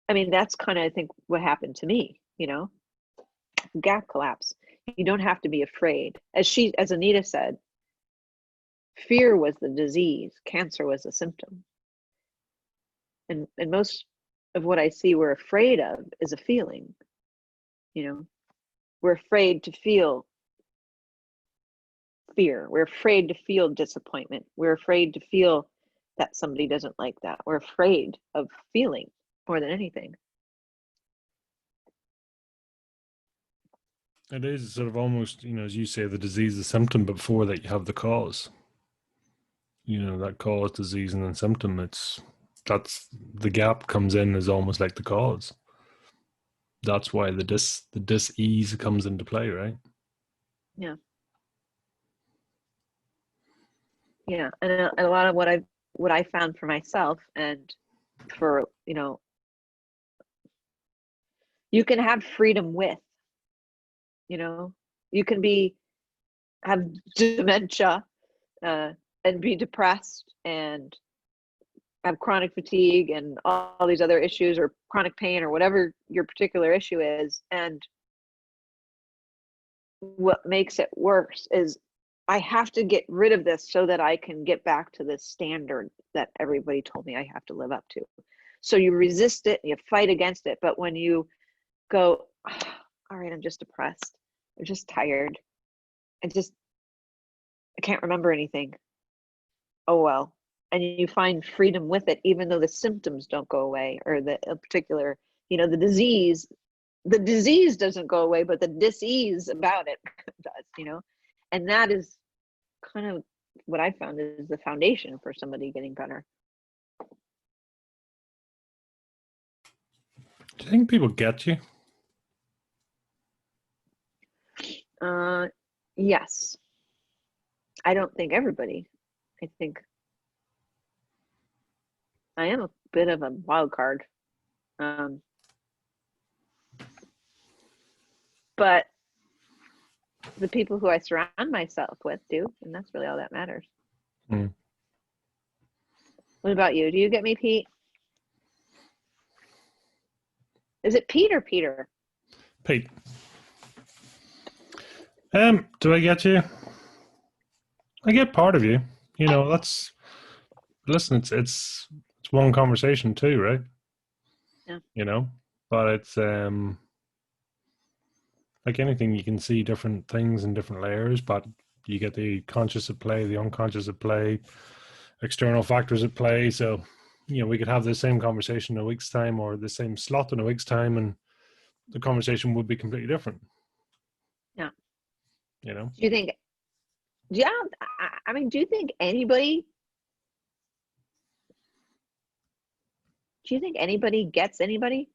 I mean, that's kind of, I think, what happened to me, gap collapse. You don't have to be afraid. As Anita said, fear was the disease, cancer was the symptom. And most of what I see we're afraid of is a feeling. We're afraid to feel fear. We're afraid to feel disappointment. We're afraid to feel that somebody doesn't like that. We're afraid of feeling more than anything. It is sort of almost, as you say, the disease is symptom, but before that you have the cause. That cause, disease, and then symptom. That's the gap comes in as almost like the cause. That's why the dis-ease comes into play, right? Yeah. Yeah, and a lot of what I found for myself, and for you can have freedom with, you can have dementia and be depressed and have chronic fatigue and all these other issues, or chronic pain, or whatever your particular issue is. And what makes it worse is I have to get rid of this so that I can get back to this standard that everybody told me I have to live up to. So you resist it, you fight against it. But when you go, oh, all right, I'm just depressed, I'm just tired, I can't remember anything. Oh well. And you find freedom with it, even though the symptoms don't go away, or the particular, the disease doesn't go away, but the dis-ease about it does, and that is kind of what I found is the foundation for somebody getting better. Do you think people get you? Yes. I don't think everybody. I think I am a bit of a wild card. But the people who I surround myself with do, and that's really all that matters. Mm. What about you? Do you get me, Pete? Is it Pete or Peter? Pete. Do I get you? I get part of you. Listen, it's one conversation too, right? Yeah. But it's like anything, you can see different things in different layers, but you get the conscious at play, the unconscious at play, external factors at play. So, we could have the same conversation in a week's time or the same slot in a week's time, and the conversation would be completely different. Yeah. Do you think, do you think anybody gets anybody?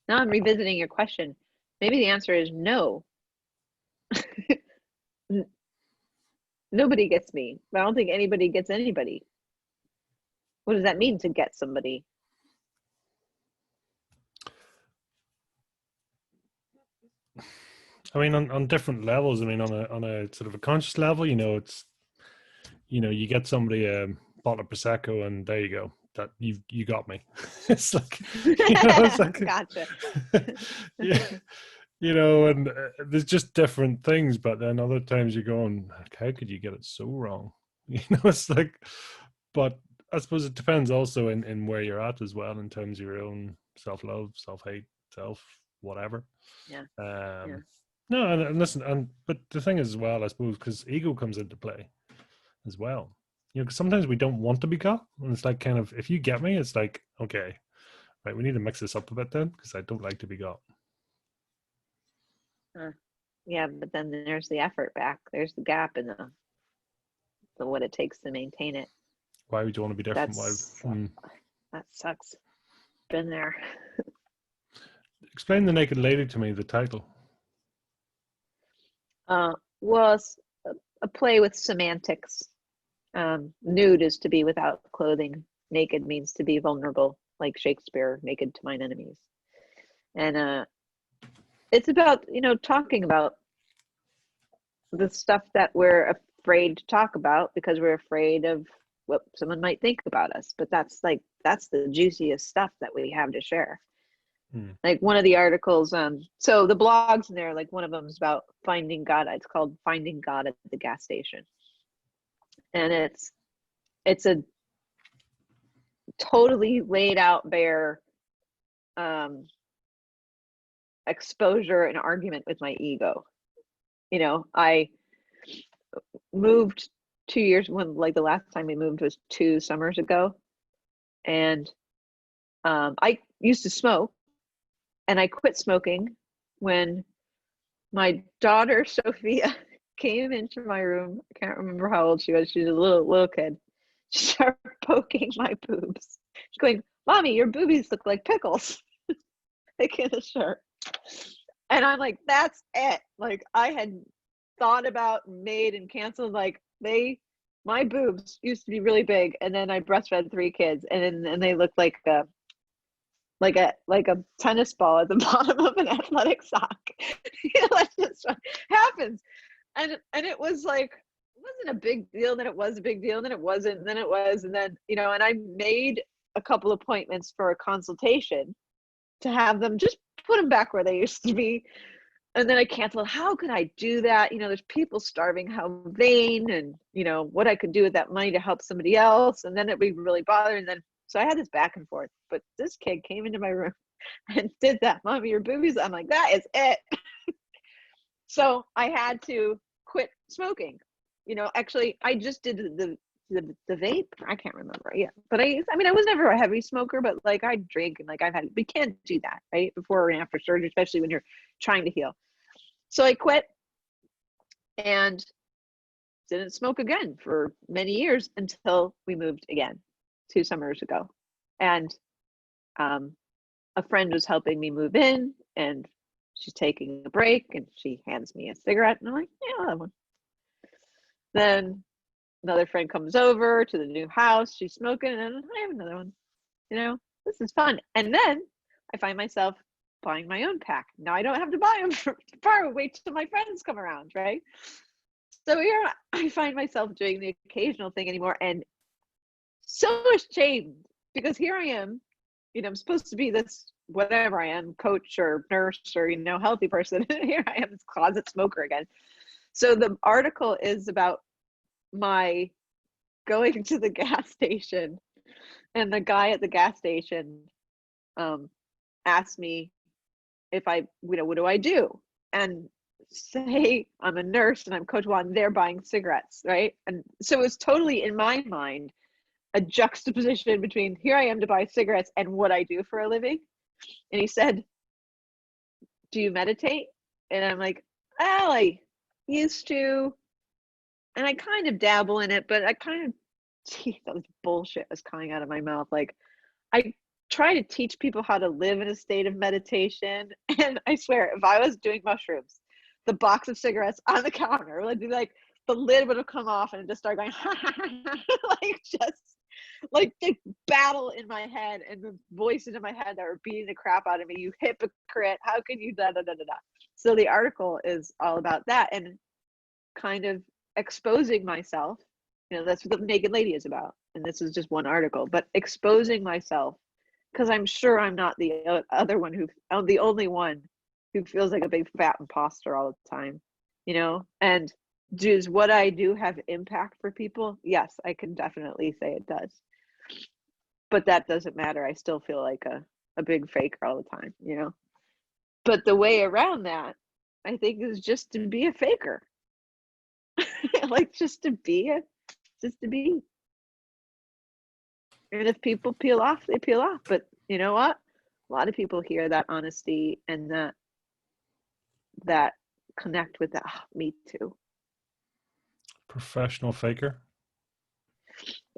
Now I'm revisiting your question. Maybe the answer is no. Nobody gets me, but I don't think anybody gets anybody. What does that mean to get somebody? I mean, on different levels. I mean, on a sort of a conscious level, it's, you get somebody a bottle of Prosecco, and there you go. That you got me. It's like, it's like Gotcha. Yeah, and there's just different things. But then other times you're going, how could you get it so wrong? It's like, but I suppose it depends also in where you're at as well, in terms of your own self-love, self-hate, whatever. Yeah. Yeah. No, and listen, but the thing is as well, I suppose, because ego comes into play as well. Because sometimes we don't want to be got, and it's like, kind of, if you get me, it's like, okay, right, we need to mix this up a bit then, because I don't like to be got. Yeah, but then there's the effort back. There's the gap in the what it takes to maintain it. Why would you want to be different? That sucks. Been there. Explain The Naked Lady to me, the title. Well, it's a play with semantics. Nude is to be without clothing. Naked means to be vulnerable, like Shakespeare, naked to mine enemies. And it's about, talking about the stuff that we're afraid to talk about because we're afraid of what someone might think about us. But that's the juiciest stuff that we have to share. Like one of the articles, so the blogs in there, like one of them is about finding God. It's called Finding God at the Gas Station. And it's a totally laid out bare exposure and argument with my ego. I moved 2 years, when like the last time we moved was 2 summers ago. And I used to smoke, and I quit smoking when my daughter Sophia came into my room. I can't remember how old she was. She was a little kid. She started poking my boobs. She's going, "Mommy, your boobies look like pickles." Like in a shirt. And I'm like, that's it. Like I had thought about, made, and canceled. Like my boobs used to be really big, and then I breastfed 3 kids, and they looked like a tennis ball at the bottom of an athletic sock. That just happens. And it was like, it wasn't a big deal, then it was a big deal, and then it wasn't, and then it was, and then, and I made a couple appointments for a consultation to have them just put them back where they used to be. And then I canceled. How could I do that? There's people starving, how vain, and what I could do with that money to help somebody else. And then it'd be really bothering. And then So I had this back and forth, but this kid came into my room and did that. Mommy, your boobies. I'm like, that is it. So I had to quit smoking. You know, actually, I just did the vape. I can't remember. Yeah, but I mean, I was never a heavy smoker, but like I drink and like we can't do that, right? Before and after surgery, especially when you're trying to heal. So I quit and didn't smoke again for many years until we moved again 2 summers ago. And a friend was helping me move in, and she's taking a break, and she hands me a cigarette, and I'm like, yeah, I'll have one. Then another friend comes over to the new house, she's smoking, and I have another one. You know, this is fun. And then I find myself buying my own pack. Now I don't have to buy them from far, wait till my friends come around, right? So here I find myself doing the occasional thing anymore, and so ashamed, because here I am, you know, I'm supposed to be this whatever I am, coach or nurse or, you know, healthy person. Here I am, this closet smoker again. So the article is about my going to the gas station, and the guy at the gas station asked me if I, you know, what do I do? And say I'm a nurse and I'm coach while I'm there buying cigarettes, right? And so it's totally, in my mind, a juxtaposition between here I am to buy cigarettes and what I do for a living. And he said, do you meditate? And I'm like, well, I used to, and I kind of dabble in it, but I kind of, geez, that was bullshit was coming out of my mouth. Like, I try to teach people how to live in a state of meditation. And I swear, if I was doing mushrooms, the box of cigarettes on the counter would be like, the lid would have come off and just start going, like, just like the battle in my head and the voices in my head that were beating the crap out of me. You hypocrite. How can you da da da da da? So the article is all about that, and kind of exposing myself. You know, that's what the Naked Lady is about. And this is just one article, but exposing myself, because I'm sure I'm not the other one I'm the only one who feels like a big fat imposter all the time, you know? And does what I do have impact for people? Yes, I can definitely say it does. But that doesn't matter. I still feel like a big faker all the time, you know? But the way around that, I think, is just to be a faker. Like, just to be. And if people peel off, they peel off. But you know what? A lot of people hear that honesty and that connect with that. Oh, me too. Professional faker.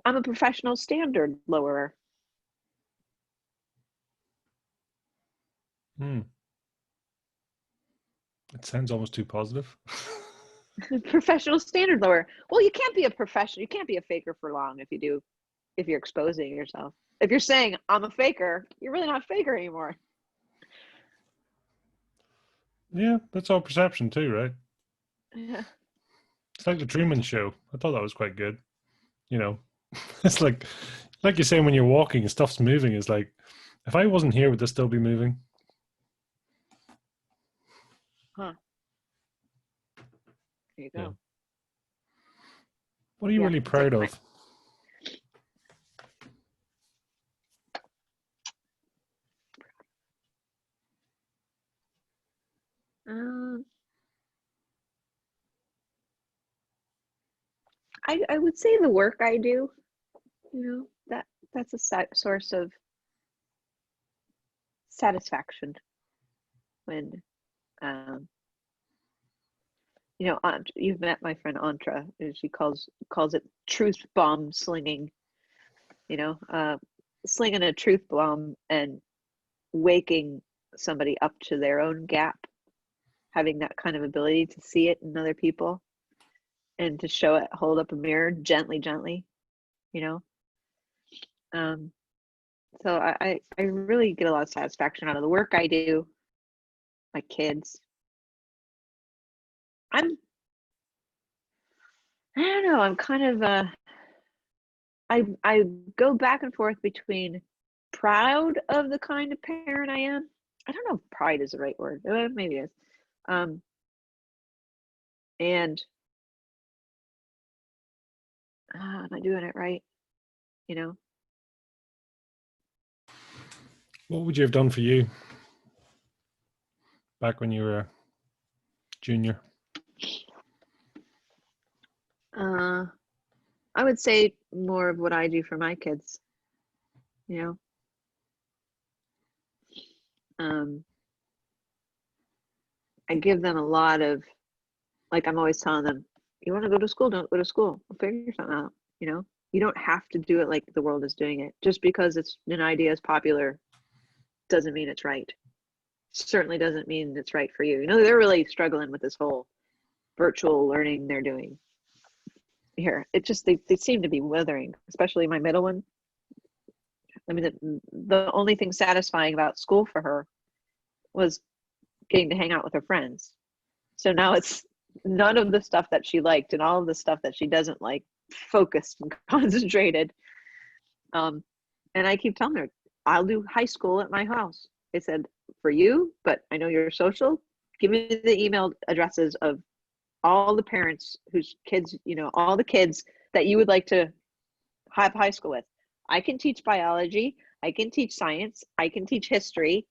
I'm a professional standard lowerer. It sounds almost too positive. Professional standard lowerer. Well, you can't be a professional. You can't be a faker for long if you're exposing yourself. If you're saying I'm a faker, you're really not a faker anymore. Yeah, that's all perception too, right? Yeah. It's like the Truman Show. I thought that was quite good. You know, it's like you're saying, when you're walking and stuff's moving, it's like, if I wasn't here, would this still be moving? Huh. There you go. Yeah. What are you really proud of? I would say the work I do, you know, that's a source of satisfaction when, you know, you've met my friend Antra, and she calls it truth bomb slinging, you know, slinging a truth bomb and waking somebody up to their own gap, having that kind of ability to see it in other people and to show it, hold up a mirror gently, you know. So I really get a lot of satisfaction out of the work I do, my kids. I don't know, I'm kind of I go back and forth between proud of the kind of parent I am. I don't know if pride is the right word. Maybe it is. And am I doing it right? You know, What would you have done for you back when you were a junior? I would say more of what I do for my kids, you know. I give them a lot of, like, I'm always telling them, you want to go to school, don't go to school. We'll figure something out, you know. You don't have to do it like the world is doing it. Just because it's an idea is popular doesn't mean it's right. Certainly doesn't mean it's right for you. You know, they're really struggling with this whole virtual learning they're doing here. It just, they seem to be withering, especially my middle one. I mean, the only thing satisfying about school for her was getting to hang out with her friends. So now it's none of the stuff that she liked and all of the stuff that she doesn't like, focused and concentrated. And I keep telling her, I'll do high school at my house. I said, for you, but I know you're social. Give me the email addresses of all the parents whose kids, you know, all the kids that you would like to have high school with. I can teach biology. I can teach science. I can teach history.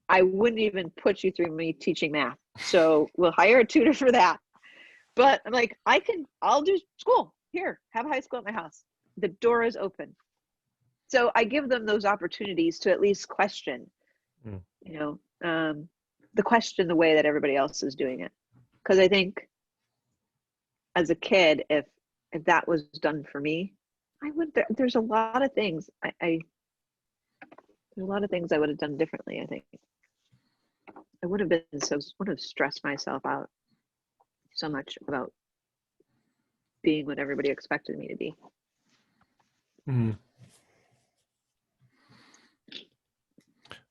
I wouldn't even put you through me teaching math. So we'll hire a tutor for that. But I'm like, I'll do school here, have high school at my house. The door is open. So I give them those opportunities to at least question, you know, the question the way that everybody else is doing it. Because I think as a kid, if that was done for me, I would, there's a lot of things there's a lot of things I would have done differently. I think I would have stressed myself out so much about being what everybody expected me to be.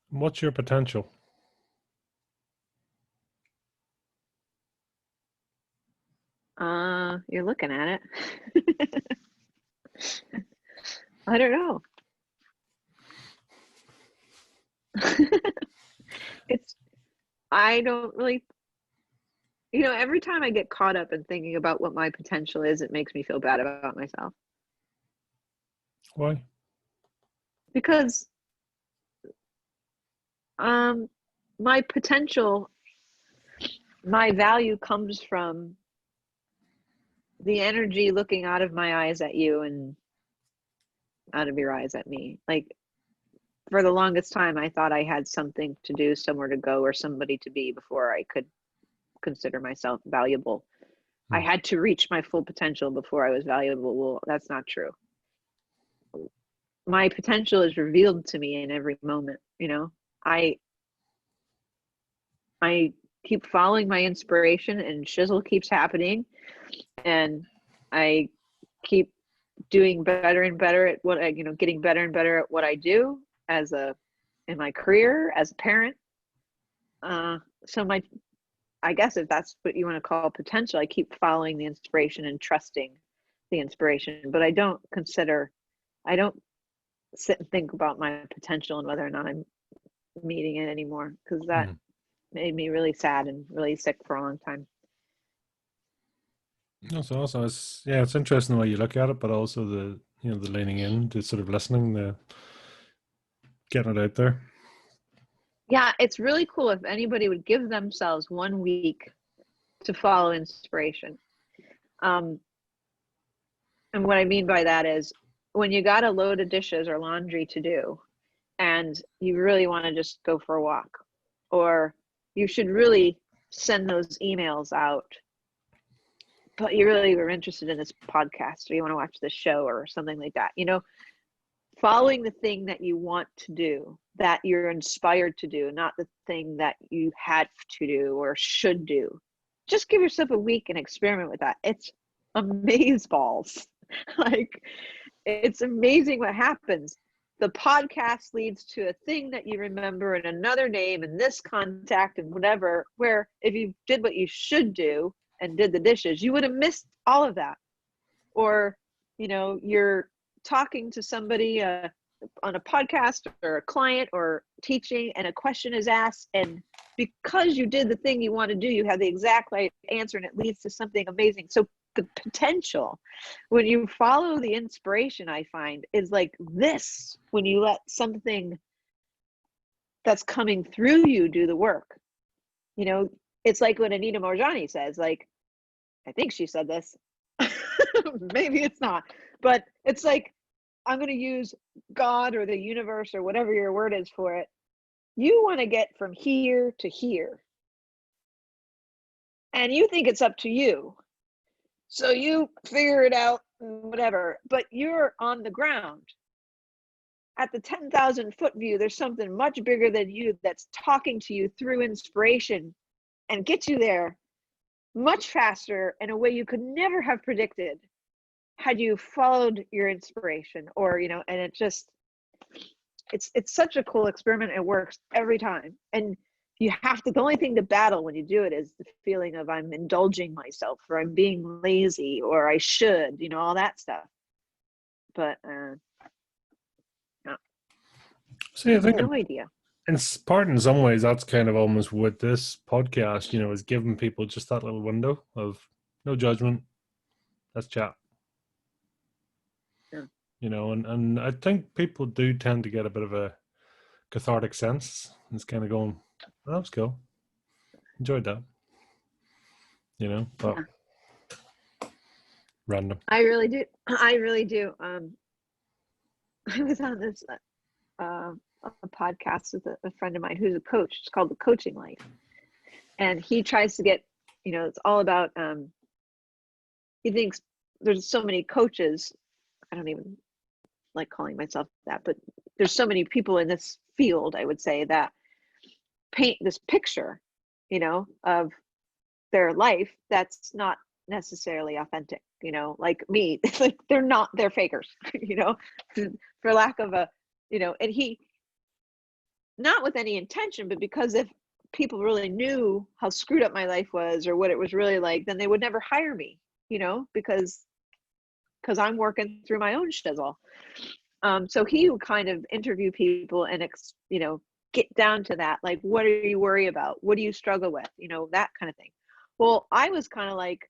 What's your potential? You're looking at it. I don't know. I don't really, you know, every time I get caught up in thinking about what my potential is, it makes me feel bad about myself. Why? Because my potential, my value comes from the energy looking out of my eyes at you and out of your eyes at me. Like, for the longest time, I thought I had something to do, somewhere to go, or somebody to be before I could consider myself valuable. I had to reach my full potential before I was valuable. Well, that's not true. My potential is revealed to me in every moment. You know, I keep following my inspiration, and shizzle keeps happening, and I keep doing better and better at what I, you know, getting better and better at what I do in my career as a parent. So I guess if that's what you want to call potential, I keep following the inspiration and trusting the inspiration, but I don't sit and think about my potential and whether or not I'm meeting it anymore, because that made me really sad and really sick for a long time. That's awesome. It's interesting the way you look at it, but also the leaning in, the sort of listening, the getting it out there. Yeah, it's really cool if anybody would give themselves 1 week to follow inspiration. And what I mean by that is, when you got a load of dishes or laundry to do, and you really want to just go for a walk, or you should really send those emails out, but you really were interested in this podcast, or you want to watch this show or something like that, you know, following the thing that you want to do, that you're inspired to do, not the thing that you had to do or should do. Just give yourself a week and experiment with that. It's amazeballs. Like, it's amazing what happens. The podcast leads to a thing that you remember, and another name, and this contact, and whatever, where if you did what you should do and did the dishes, you would have missed all of that. Or, you know, you're talking to somebody on a podcast or a client or teaching, and a question is asked, and because you did the thing you want to do, you have the exact right answer, and it leads to something amazing. So the potential, when you follow the inspiration, I find, is like this: when you let something that's coming through you do the work. You know, it's like when Anita Morjani says, like, I think she said this, maybe it's not, but it's like, I'm going to use God or the universe or whatever your word is for it. You want to get from here to here. And you think it's up to you. So you figure it out, whatever, but you're on the ground. At the 10,000 foot view, there's something much bigger than you that's talking to you through inspiration and gets you there much faster in a way you could never have predicted had you followed your inspiration. Or, you know, and it just, it's such a cool experiment. It works every time. And you have to, the only thing to battle when you do it is the feeling of I'm indulging myself, or I'm being lazy, or I should, you know, all that stuff. But See, I think no idea. in some ways, that's kind of almost with this podcast, you know, is giving people just that little window of no judgment. Let's chat. Yeah. You know, and I think people do tend to get a bit of a cathartic sense. It's kind of going, oh, that was cool. Enjoyed that. You know, but random. I really do. I really do. I was on this a podcast with a friend of mine who's a coach. It's called The Coaching Life, and he tries to get, you know, it's all about. He thinks there's so many coaches. I don't even like calling myself that, but there's so many people in this field, I would say, that paint this picture, you know, of their life that's not necessarily authentic, you know, like me. It's like they're fakers, you know, for lack of a, you know, and he, not with any intention, but because if people really knew how screwed up my life was or what it was really like, then they would never hire me, you know, because I'm working through my own shizzle. So he would kind of interview people and, you know, get down to that, like, what are you worried about? What do you struggle with? You know, that kind of thing. Well, I was kind of like,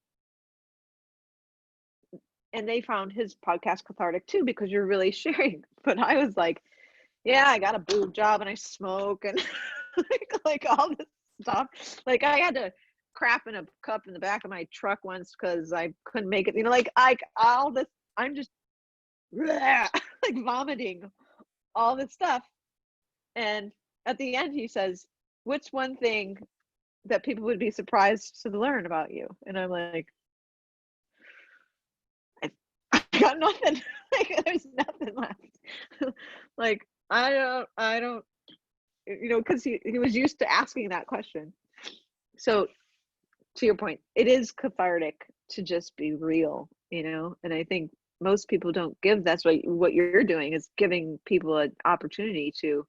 and they found his podcast cathartic too, because you're really sharing. But I was like, yeah, I got a boob job and I smoke and like all this stuff. Like I had to crap in a cup in the back of my truck once because I couldn't make it. You know, like all this, I'm just like vomiting all this stuff. And at the end, he says, "What's one thing that people would be surprised to learn about you?" And I'm like, I got nothing. Like there's nothing left. Like I don't, you know, because he was used to asking that question. So to your point, it is cathartic to just be real, you know. And I think most people don't give. That's what you're doing is giving people an opportunity to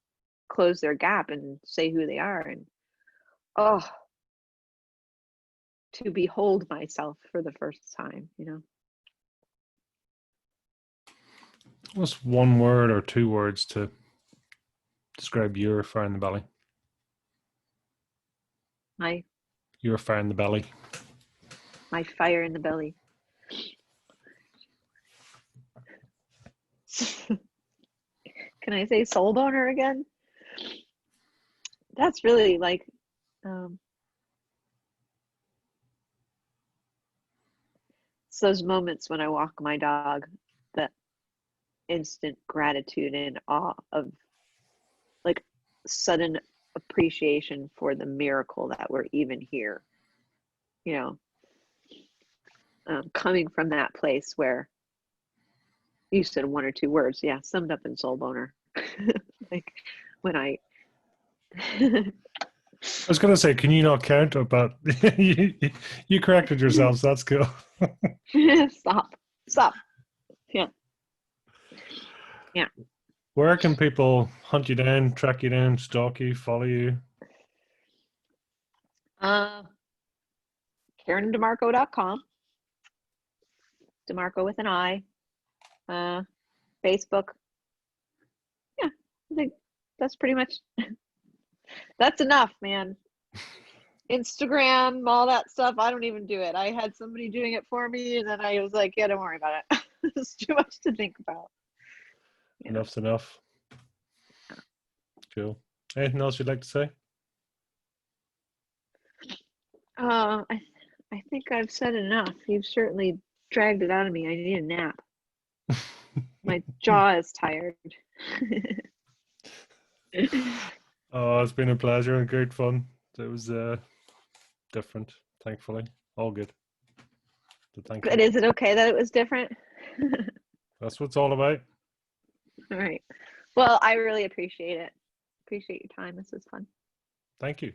close their gap and say who they are. And to behold myself for the first time, you know. What's one word or two words to describe your fire in the belly? Your fire in the belly. My fire in the belly. Can I say soul boner again? That's really like, it's those moments when I walk my dog, that instant gratitude and awe of like sudden appreciation for the miracle that we're even here, you know, coming from that place where you said one or two words, yeah, summed up in soul boner. Like when I was going to say, can you not count? But you corrected yourself, so that's cool. Stop. Yeah. Where can people hunt you down, track you down, stalk you, follow you? KarenDiMarco.com. DiMarco with an I. Facebook. Yeah, I think that's pretty much, that's enough, man. Instagram, all that stuff, I don't even do it. I had somebody doing it for me, and then I was like, yeah, don't worry about it. It's too much to think about. Enough's enough. Cool. Anything else you'd like to say? I think I've said enough. You've certainly dragged it out of me. I need a nap. My jaw is tired. Oh, it's been a pleasure and great fun. It was different, thankfully. All good. So thank you. But is it okay that it was different? That's what it's all about. All right. Well, I really appreciate it. Appreciate your time. This was fun. Thank you.